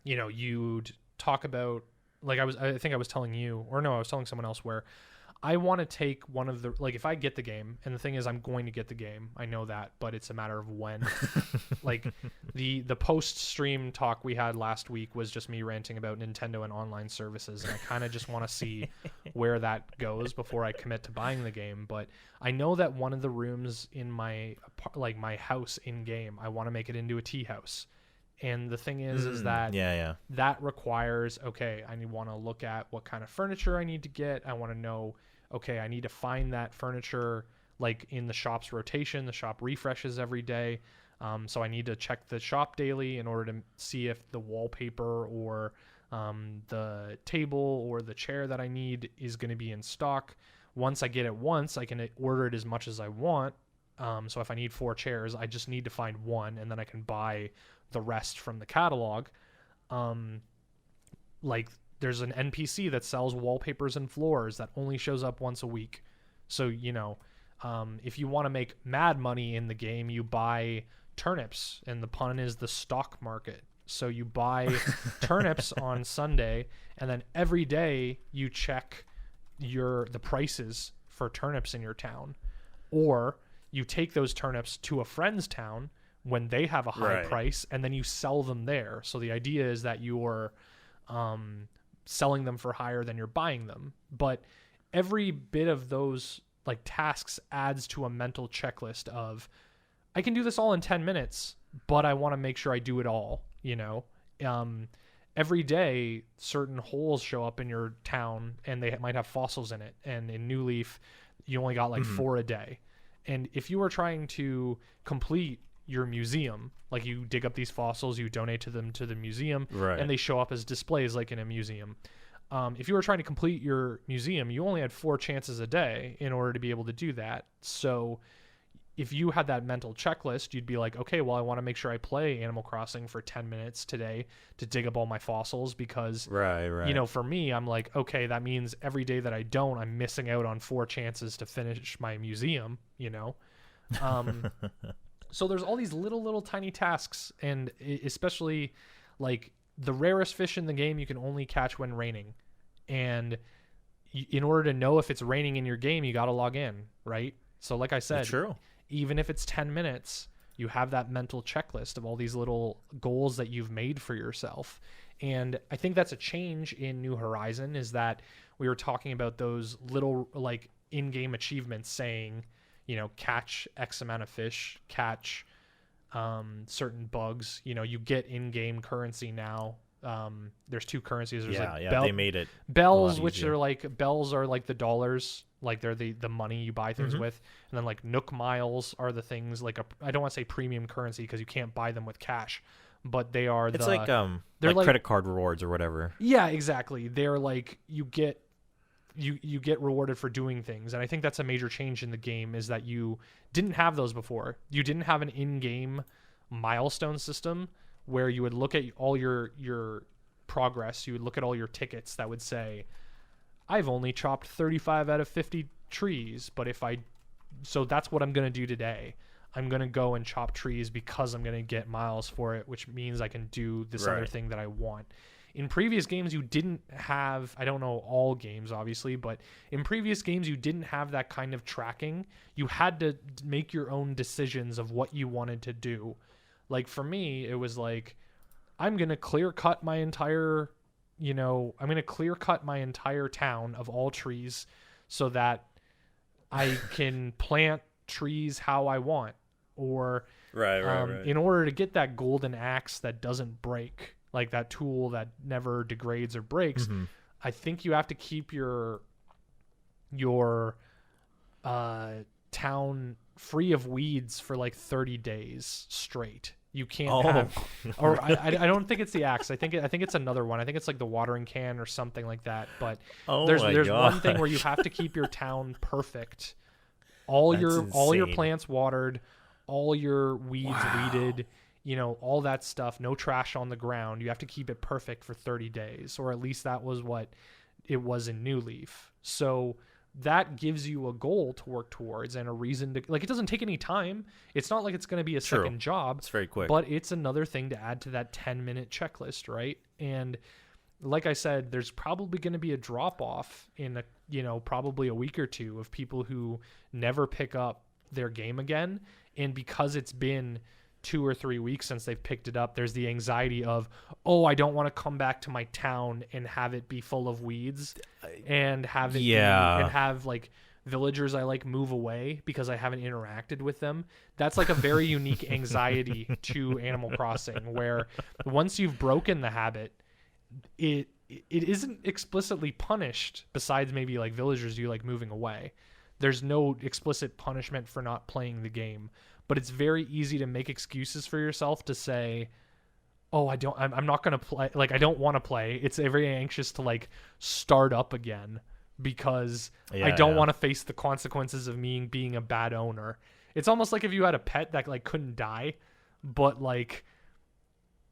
you'd talk about, like I think I was telling you, or no, I was telling someone else, where I want to take one of the, like, if I get the game, and the thing is I'm going to get the game, I know that, but it's a matter of when. Like the post stream talk we had last week was just me ranting about Nintendo and online services, and I kind of just want to see where that goes before I commit to buying the game. But I know that one of the rooms in my house in game, I want to make it into a tea house. And the thing is that that requires, okay, I want to look at what kind of furniture I need to get. I want to know, okay, I need to find that furniture like in the shop's rotation. The shop refreshes every day. So I need to check the shop daily in order to see if the wallpaper or the table or the chair that I need is going to be in stock. Once I get it once, I can order it as much as I want. So if I need 4 chairs, I just need to find one, and then I can buy the rest from the catalog. Like there's an NPC that sells wallpapers and floors that only shows up once a week. So, if you want to make mad money in the game, you buy turnips, and the pun is the stock market. So you buy turnips on Sunday, and then every day you check the prices for turnips in your town, or you take those turnips to a friend's town when they have a high price, and then you sell them there. So the idea is that you're selling them for higher than you're buying them. But every bit of those like tasks adds to a mental checklist of, I can do this all in 10 minutes, but I want to make sure I do it all, every day certain holes show up in your town and they might have fossils in it. And in New Leaf, you only got like 4 a day. And if you are trying to complete your museum, like you dig up these fossils, you donate to them to the museum, and they show up as displays like in a museum. If you were trying to complete your museum, you only had 4 chances a day in order to be able to do that. So if you had that mental checklist, you'd be like, okay, well, I want to make sure I play Animal Crossing for 10 minutes today to dig up all my fossils, because, for me, I'm like, okay, that means every day that I don't, I'm missing out on 4 chances to finish my museum, So there's all these little tiny tasks, and especially like the rarest fish in the game you can only catch when raining. And in order to know if it's raining in your game, you got to log in, right? So like I said, even if it's 10 minutes, you have that mental checklist of all these little goals that you've made for yourself. And I think that's a change in New Horizon, is that we were talking about those little like in-game achievements saying, catch X amount of fish, catch certain bugs. You get in-game currency now. There's 2 currencies. There's they made it bells, which are like bells are like the dollars, like they're the money you buy things with, and then like Nook miles are the things like I don't want to say premium currency because you can't buy them with cash, but they are. It's like they're like credit card rewards or whatever. Yeah, exactly. They're like you get rewarded for doing things, and I think that's a major change in the game, is that you didn't have those before. You didn't have an in-game milestone system where you would look at all your progress. You would look at all your tickets that would say, I've only chopped 35 out of 50 trees, but so that's what I'm going to do today. I'm going to go and chop trees because I'm going to get miles for it, which means I can do this other thing that I want. In previous games, you didn't have, I don't know all games, obviously, but in previous games, you didn't have that kind of tracking. You had to make your own decisions of what you wanted to do. Like for me, it was like, I'm going to clear cut my entire town of all trees so that I can plant trees how I want. Or in order to get that golden axe that doesn't break, like that tool that never degrades or breaks, I think you have to keep your town free of weeds for like 30 days straight. You can't have, or I don't think it's the axe. I think it's another one. I think it's like the watering can or something like that. But there's one thing where you have to keep your town perfect. All your plants watered, all your weeds weeded, all that stuff. No trash on the ground. You have to keep it perfect for 30 days, or at least that was what it was in New Leaf. So that gives you a goal to work towards and a reason to, like, it doesn't take any time. It's not like it's going to be a second job. It's very quick. But it's another thing to add to that 10-minute checklist, right? And like I said, there's probably going to be a drop-off in probably a week or two of people who never pick up their game again. And because it's been 2 or 3 weeks since they've picked it up, there's the anxiety of, I don't want to come back to my town and have it be full of weeds and have it and have like villagers I like move away because I haven't interacted with them. That's like a very unique anxiety to Animal Crossing, where once you've broken the habit, it isn't explicitly punished, besides maybe like villagers do, like moving away. There's no explicit punishment for not playing the game. But it's very easy to make excuses for yourself to say, I'm not going to play. Like, I don't want to play. It's very anxious to like start up again because I don't want to face the consequences of me being a bad owner. It's almost like if you had a pet that like couldn't die, but like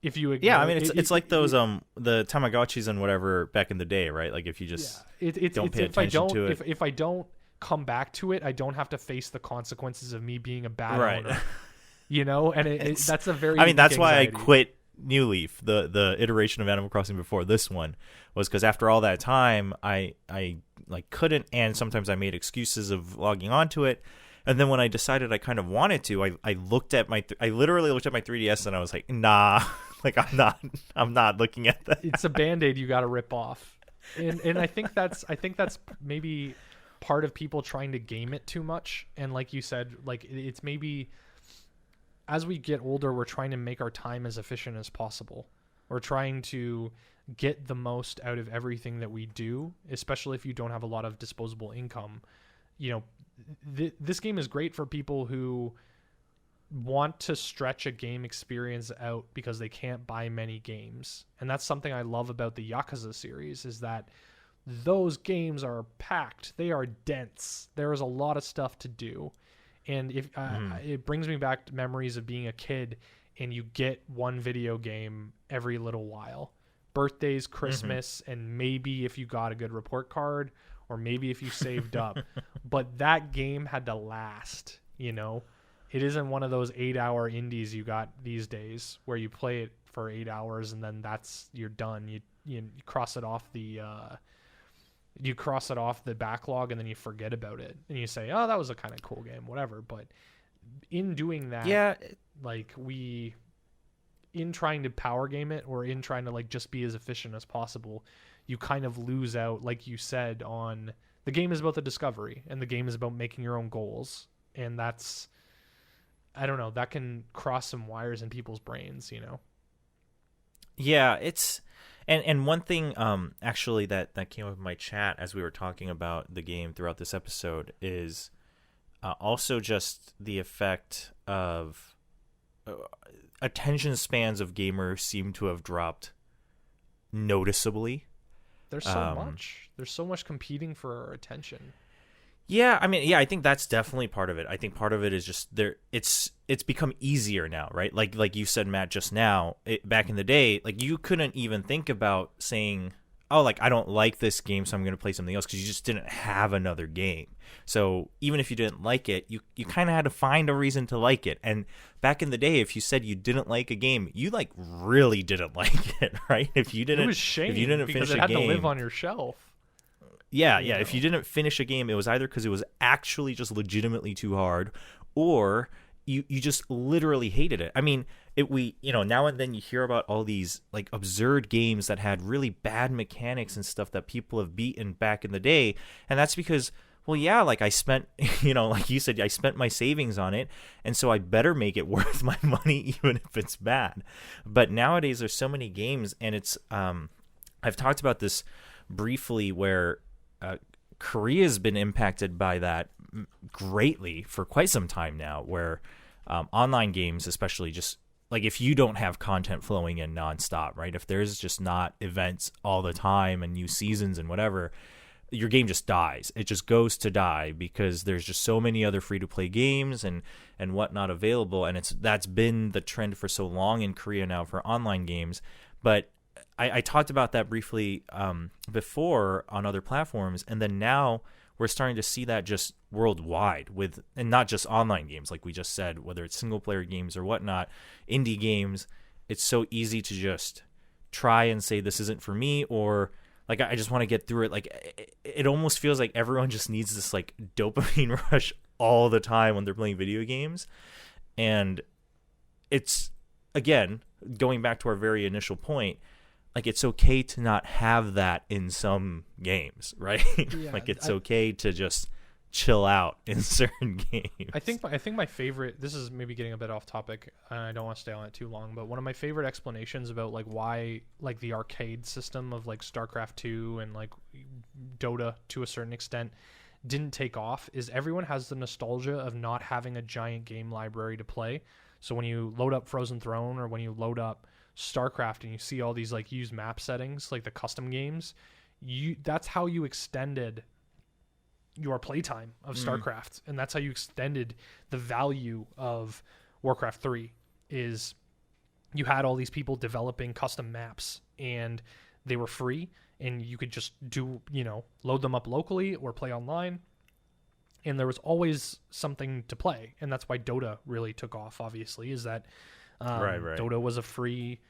if you Yeah, I ignore mean it's like those the Tamagotchis and whatever back in the day, right? Like if you just don't pay attention to it. If I don't come back to it, I don't have to face the consequences of me being a bad Right. owner. You know, and that's a very I mean, that's unique why I anxiety. quit New Leaf, the iteration of Animal Crossing before this one, was because after all that time, I like couldn't, and sometimes I made excuses of logging onto it. And then when I decided I kind of wanted to, I looked at I literally looked at my 3DS and I was like, nah, like I'm not looking at that. It's a Band-Aid you got to rip off. And I think that's maybe part of people trying to game it too much. And like you said, like it's maybe as we get older, we're trying to make our time as efficient as possible. We're trying to get the most out of everything that we do, especially if you don't have a lot of disposable income. You know, this game is great for people who want to stretch a game experience out because they can't buy many games. And that's something I love about the Yakuza series, is that those games are packed. They are dense. There is a lot of stuff to do. And if it brings me back to memories of being a kid, and you get one video game every little while. Birthdays, Christmas, and maybe if you got a good report card, or maybe if you saved up. But that game had to last, you know? It isn't one of those 8-hour indies you got these days where you play it for 8 hours and then you're done. You cross it off the backlog and then you forget about it and you say, oh, that was a kind of cool game, whatever. But in doing that, like in trying to power game it, or in trying to like just be as efficient as possible, you kind of lose out, like you said, on the game is about the discovery and the game is about making your own goals. And that's, I don't know, that can cross some wires in people's brains, you know? Yeah, it's and one thing actually that came up in my chat as we were talking about the game throughout this episode is also just the effect of attention spans of gamers seem to have dropped noticeably. There's so much competing for our attention. Yeah, I mean, I think that's definitely part of it. I think part of it is just it's become easier now, right? Like you said, Matt, just now, back in the day, like you couldn't even think about saying, oh, like I don't like this game, so I'm going to play something else, because you just didn't have another game. So even if you didn't like it, you kind of had to find a reason to like it. And back in the day, if you said you didn't like a game, you like really didn't like it, right? If you didn't, it was shame if you didn't because finish it had a game, to live on your shelf. Yeah. If you didn't finish a game, it was either because it was actually just legitimately too hard, or you just literally hated it. I mean, now and then you hear about all these like absurd games that had really bad mechanics and stuff that people have beaten back in the day, and that's because, well, yeah, like I spent, like you said, I spent my savings on it, and so I better make it worth my money even if it's bad. But nowadays there's so many games, and it's I've talked about this briefly where Korea's been impacted by that greatly for quite some time now, where online games, especially, just like if you don't have content flowing in nonstop, right? If there's just not events all the time and new seasons and whatever, your game just dies. It just goes to die because there's just so many other free-to-play games and whatnot available, and that's been the trend for so long in Korea now for online games. But I talked about that briefly before on other platforms, and then now we're starting to see that just worldwide and not just online games, like we just said, whether it's single player games or whatnot, indie games. It's so easy to just try and say this isn't for me, or like I just want to get through it. Like it almost feels like everyone just needs this like dopamine rush all the time when they're playing video games, and it's, again, going back to our very initial point, like it's okay to not have that in some games, right? Yeah, like it's okay to just chill out in certain games. I think my favorite, this is maybe getting a bit off topic, and I don't want to stay on it too long, but one of my favorite explanations about like why like the arcade system of like StarCraft 2 and like Dota to a certain extent didn't take off is everyone has the nostalgia of not having a giant game library to play. So when you load up Frozen Throne, or when you load up StarCraft and you see all these like used map settings, like the custom games, that's how you extended your playtime of StarCraft, and that's how you extended the value of Warcraft 3. Is you had all these people developing custom maps, and they were free, and you could just load them up locally or play online, and there was always something to play. And that's why Dota really took off, obviously, is that Right. Dota was a free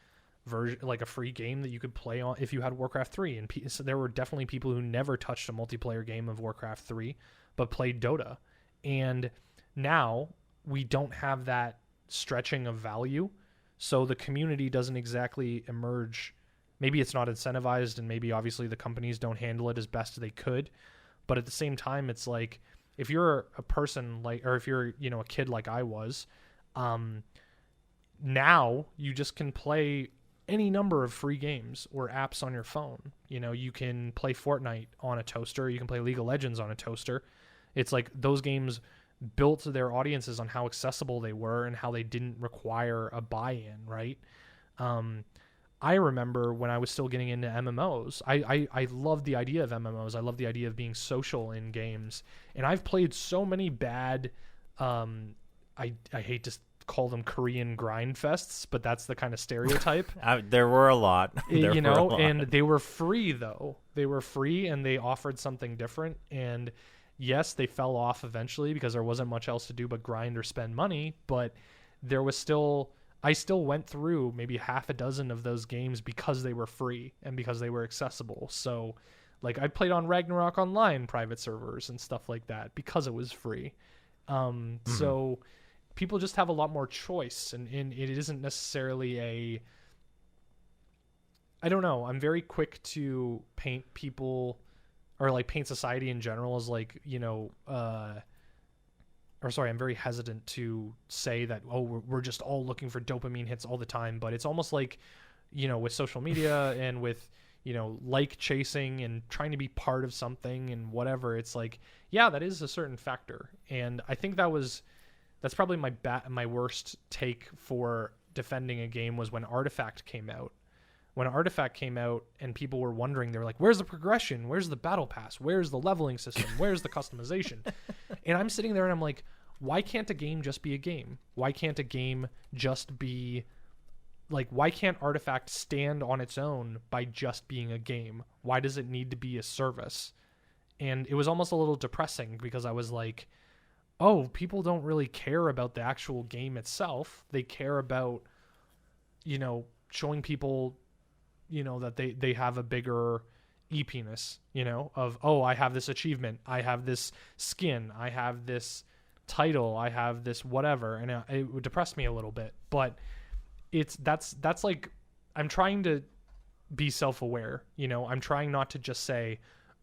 version, like a free game that you could play on if you had Warcraft 3. And so there were definitely people who never touched a multiplayer game of Warcraft 3 but played Dota. And now we don't have that stretching of value, so the community doesn't exactly emerge. Maybe it's not incentivized, and maybe obviously the companies don't handle it as best they could, but at the same time, it's like, if you're a person like, or if you're a kid like I was, now you just can play any number of free games or apps on your phone. You can play Fortnite on a toaster, you can play League of Legends on a toaster. It's like those games built their audiences on how accessible they were and how they didn't require a buy-in, right? I remember when I was still getting into MMOs, I loved the idea of MMOs. I love the idea of being social in games. And I've played so many bad, I hate to call them Korean grind fests, but that's the kind of stereotype. There were a lot. And they were free, though. They were free, and they offered something different. And yes, they fell off eventually because there wasn't much else to do but grind or spend money, but I still went through maybe half a dozen of those games because they were free and because they were accessible. So like I played on Ragnarok Online private servers and stuff like that because it was free. So people just have a lot more choice, and it isn't necessarily I don't know. I'm very quick to paint people, or like paint society in general as like, I'm very hesitant to say that, we're just all looking for dopamine hits all the time. But it's almost like, with social media and with, like chasing and trying to be part of something and whatever, it's like, yeah, that is a certain factor. And I think that's probably my worst take for defending a game was when Artifact came out. When Artifact came out and people were wondering, they were like, where's the progression? Where's the battle pass? Where's the leveling system? Where's the customization? And I'm sitting there and I'm like, why can't a game just be a game? Why can't a game just be like, why can't Artifact stand on its own by just being a game? Why does it need to be a service? And it was almost a little depressing because I was like, oh, people don't really care about the actual game itself. They care about, showing people, that they have a bigger e-penis, of, I have this achievement, I have this skin, I have this title, I have this whatever, and it would depress me a little bit. But that's like, I'm trying to be self-aware, I'm trying not to just say,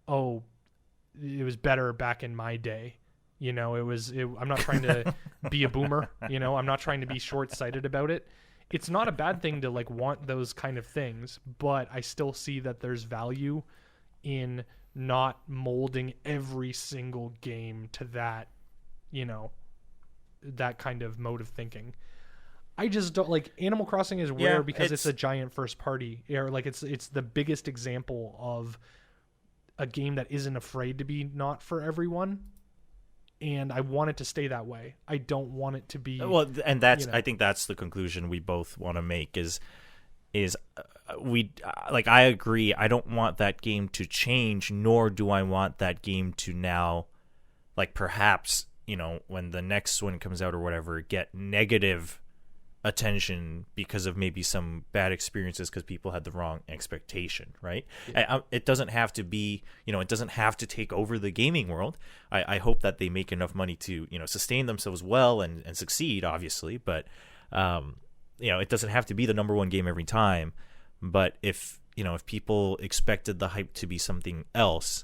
oh, it was better back in my day, I'm not trying to be a boomer, I'm not trying to be short-sighted about it. It's not a bad thing to like want those kind of things, but I still see that there's value in not molding every single game to that, that kind of mode of thinking. I just don't like Animal Crossing is rare because it's a giant first party, or like it's the biggest example of a game that isn't afraid to be not for everyone. And I want it to stay that way. I don't want it to be and that's I think that's the conclusion we both want to make is we like, I agree. I don't want that game to change, nor do I want that game to now, like, perhaps, when the next one comes out or whatever, get negative attention because of maybe some bad experiences because people had the wrong expectation, right? Yeah. It doesn't have to be, it doesn't have to take over the gaming world. I hope that they make enough money to, sustain themselves well and succeed, obviously, but it doesn't have to be the number one game every time. But if people expected the hype to be something else,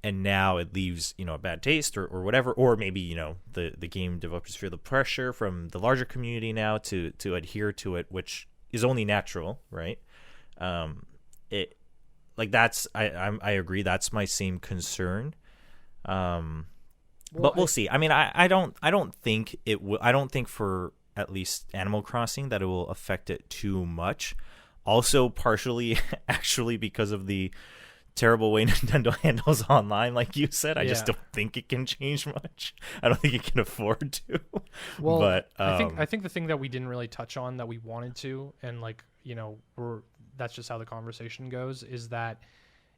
and now it leaves, a bad taste or whatever, or maybe, the game developers feel the pressure from the larger community now to adhere to it, which is only natural, right? I agree. That's my same concern. But we'll see. I mean, I don't think it will. I don't think for at least Animal Crossing that it will affect it too much. Also, partially actually because of the terrible way Nintendo handles online, like you said. I just Yeah. don't think it can change much. I don't think it can afford to. Well, But I think the thing that we didn't really touch on that we wanted to, and like, that's just how the conversation goes, is that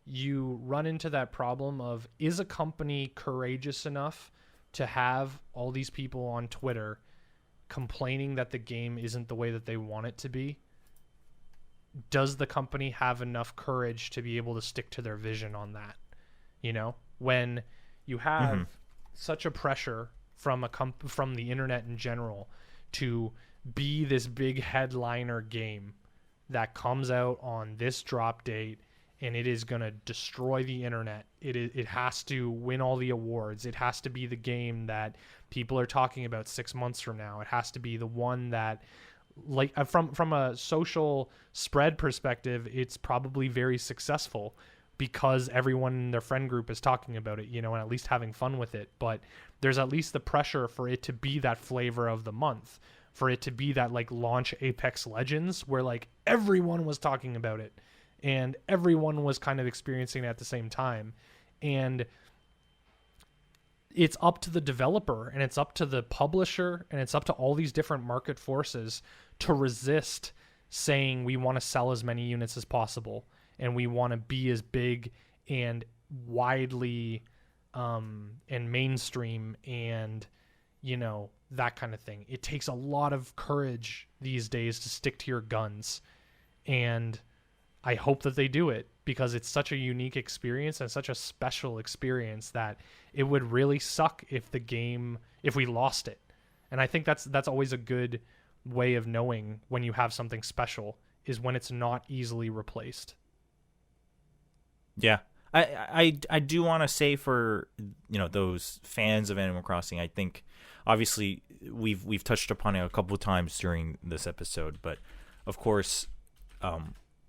you run into that problem of, is a company courageous enough to have all these people on Twitter complaining that the game isn't the way that they want it to be? Does the company have enough courage to be able to stick to their vision on that? When you have such a pressure from from the internet in general to be this big headliner game that comes out on this drop date, and it is going to destroy the internet. It has to win all the awards. It has to be the game that people are talking about 6 months from now. It has to be the one that, like, from a social spread perspective, it's probably very successful because everyone in their friend group is talking about it, and at least having fun with it. But there's at least the pressure for it to be that flavor of the month, for it to be that, like, launch Apex Legends where, like, everyone was talking about it and everyone was kind of experiencing it at the same time. And it's up to the developer, and it's up to the publisher, and it's up to all these different market forces to resist saying we want to sell as many units as possible, and we want to be as big and widely and mainstream, and that kind of thing. It takes a lot of courage these days to stick to your guns, and I hope that they do it, because it's such a unique experience and such a special experience that it would really suck if we lost it. And I think that's always a good way of knowing when you have something special, is when it's not easily replaced. Yeah. I do want to say, for those fans of Animal Crossing, I think obviously we've touched upon it a couple of times during this episode, but of course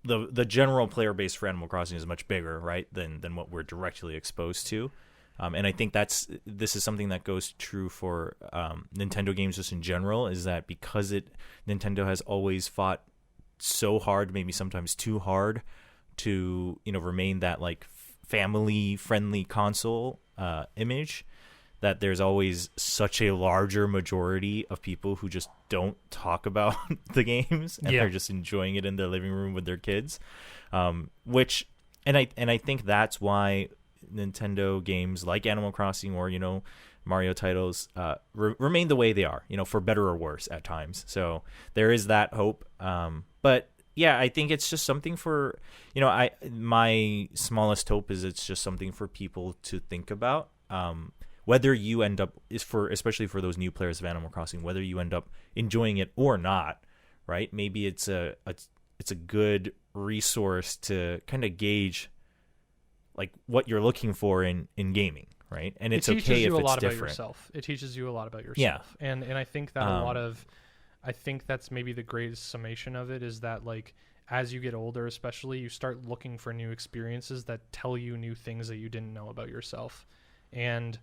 the general player base for Animal Crossing is much bigger, right, than what we're directly exposed to. And I think this is something that goes true for Nintendo games just in general, is that because Nintendo has always fought so hard, maybe sometimes too hard, to remain that, like, family friendly console image, that there's always such a larger majority of people who just don't talk about the games, and they're just enjoying it in their living room with their kids, which I think that's why Nintendo games like Animal Crossing or Mario titles remain the way they are, for better or worse at times. So there is that hope, but yeah, I think it's just something for my smallest hope is it's just something for people to think about, whether you end up, especially for those new players of Animal Crossing, whether you end up enjoying it or not, right? Maybe it's a good resource to kind of gauge, like, what you're looking for in gaming, right? And it's okay if it's different. It teaches you a lot about yourself. It teaches you a lot about yourself. Yeah. And I think that I think that's maybe the greatest summation of it, is that, like, as you get older, especially, you start looking for new experiences that tell you new things that you didn't know about yourself. And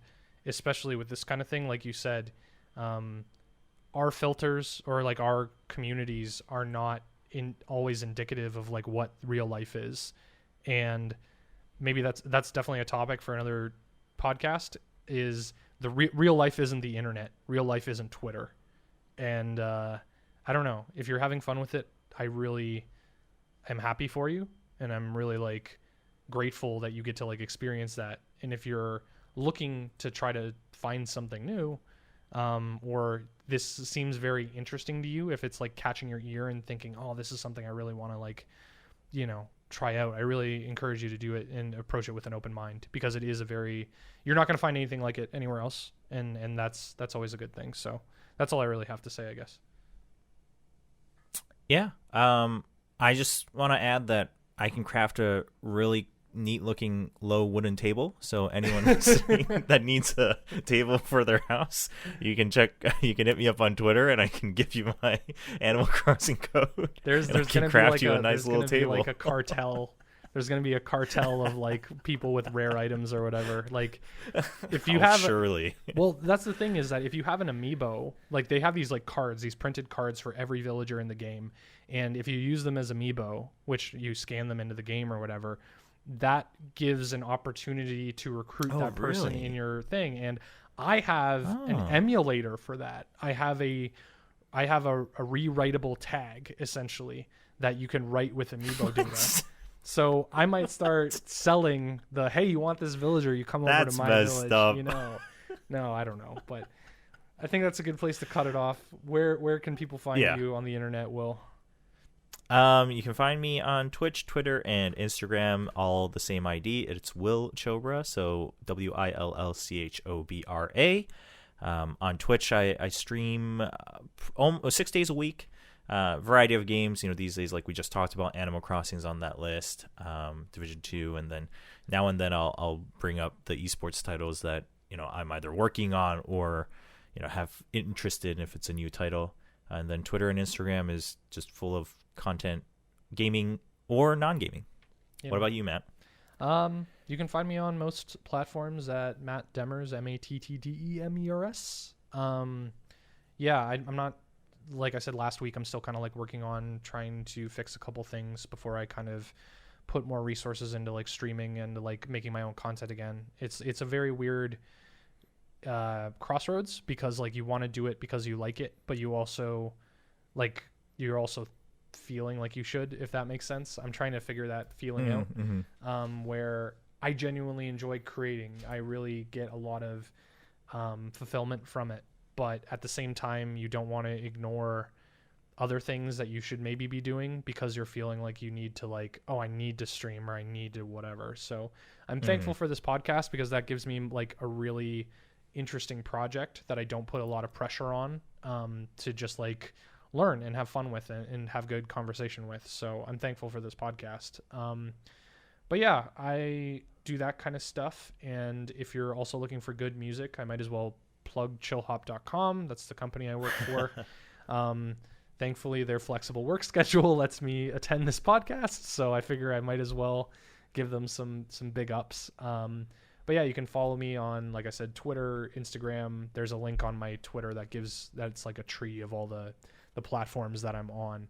especially with this kind of thing, like you said, our filters, or like our communities, are not always indicative of, like, what real life is. And maybe that's definitely a topic for another podcast, is the real life isn't the internet. Real life isn't Twitter. And I don't know, if you're having fun with it, I really am happy for you, and I'm really, like, grateful that you get to, like, experience that. And if you're looking to try to find something new, or this seems very interesting to you, if it's, like, catching your ear and thinking, oh, this is something I really want to, like, try out, I really encourage you to do it and approach it with an open mind, because it is you're not going to find anything like it anywhere else, and that's always a good thing. So that's all I really have to say, I guess. Yeah. I just want to add that I can craft a really neat looking low wooden table, so anyone listening that needs a table for their house, you can hit me up on Twitter, and I can give you my Animal Crossing code. There's going to craft be you a nice little table. Like a cartel. There's going to be a cartel of, like, people with rare items or whatever. Like, if you have surely. Well, that's the thing, is that if you have an amiibo, like, they have these, like, cards, these printed cards for every villager in the game, and if you use them as amiibo, which you scan them into the game or whatever, that gives an opportunity to recruit that person really? in your thing. And I have an Oh. emulator for that. I have a rewritable tag essentially that you can write with amiibo data. So I might start selling the, hey, you want this villager? You come over That's to my messed village. up. You know, no, I don't know, but I think that's a good place to cut it off. Where can people find you on the internet, Will? You can find me on Twitch, Twitter, and Instagram, all the same ID. It's Will Chobra, so WILLCHOBRA. On Twitch, I stream 6 days a week, variety of games. These days, like we just talked about, Animal Crossing's on that list, Division 2, and then now and then I'll bring up the esports titles that I'm either working on or have interested in if it's a new title. And then Twitter and Instagram is just full of content, gaming or non-gaming. Yeah. What about you, Matt? You can find me on most platforms at Matt Demers, MATTDEMERS. Yeah, I'm not, like I said last week, I'm still kind of like working on trying to fix a couple things before I kind of put more resources into like streaming and like making my own content again. It's a very weird crossroads, because like you want to do it because you like it, but you're also feeling like you should, if that makes sense. I'm trying to figure that feeling out, where I genuinely enjoy creating. I really get a lot of fulfillment from it, but at the same time you don't want to ignore other things that you should maybe be doing because you're feeling like you need to, like, oh, I need to stream or I need to whatever. So I'm thankful for this podcast, because that gives me like a really interesting project that I don't put a lot of pressure on, to just like learn and have fun with it and have good conversation with. So I'm thankful for this podcast. But yeah, I do that kind of stuff. And if you're also looking for good music, I might as well plug chillhop.com. That's the company I work for. Thankfully, their flexible work schedule lets me attend this podcast, so I figure I might as well give them some big ups. But yeah, you can follow me on, like I said, Twitter, Instagram. There's a link on my Twitter that's like a tree of all the platforms that I'm on.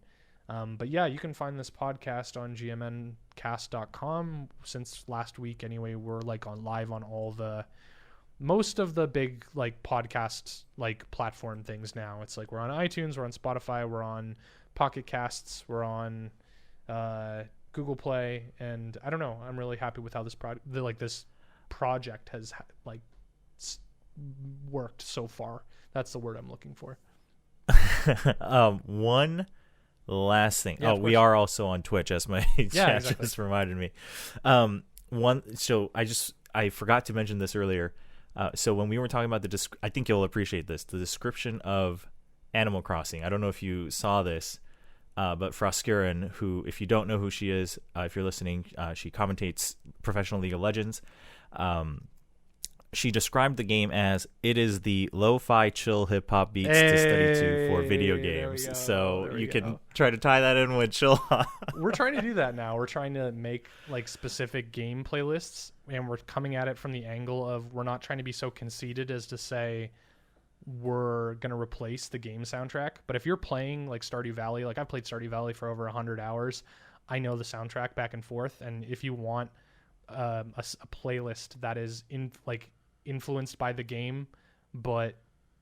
But yeah, you can find this podcast on gmncast.com. Since last week anyway, we're like live on most of the big like podcast like platform things now. It's like we're on iTunes, we're on Spotify, we're on Pocket Casts, we're on Google Play, and I don't know, I'm really happy with how this project has like worked so far. That's the word I'm looking for. One last thing. Yeah, we are also on Twitch, as my chat exactly. just reminded me. So I forgot to mention this earlier. So when we were talking about I think you'll appreciate this, the description of Animal Crossing. I don't know if you saw this, but Froskuren, who, if you don't know who she is, if you're listening, she commentates professional League of Legends. She described the game as, it is the lo-fi chill hip-hop beats to study to for video games. So you can try to tie that in with chill hop. We're trying to do that now. We're trying to make like specific game playlists, and we're coming at it from the angle of, we're not trying to be so conceited as to say we're going to replace the game soundtrack. But if you're playing like Stardew Valley, like I've played Stardew Valley for over 100 hours, I know the soundtrack back and forth. And if you want a playlist that is influenced by the game, but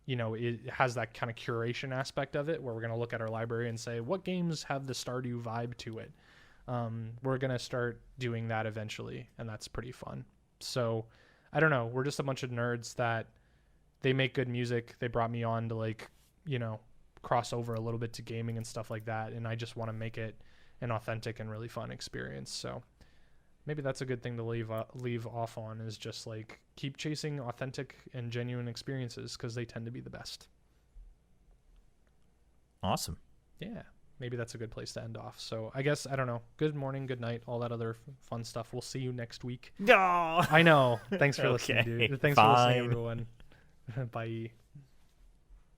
it has that kind of curation aspect of it, where we're going to look at our library and say, what games have the Stardew vibe to it? We're going to start doing that eventually, and that's pretty fun. So I don't know, we're just a bunch of nerds that they make good music. They brought me on to cross over a little bit to gaming and stuff like that, and I just want to make it an authentic and really fun experience. So maybe that's a good thing to leave off on, is just like keep chasing authentic and genuine experiences, because they tend to be the best. Awesome. Yeah, maybe that's a good place to end off. So I guess, I don't know, good morning, good night, all that other fun stuff. We'll see you next week. No, I know. Thanks for listening, dude. Thanks for listening, everyone. Bye.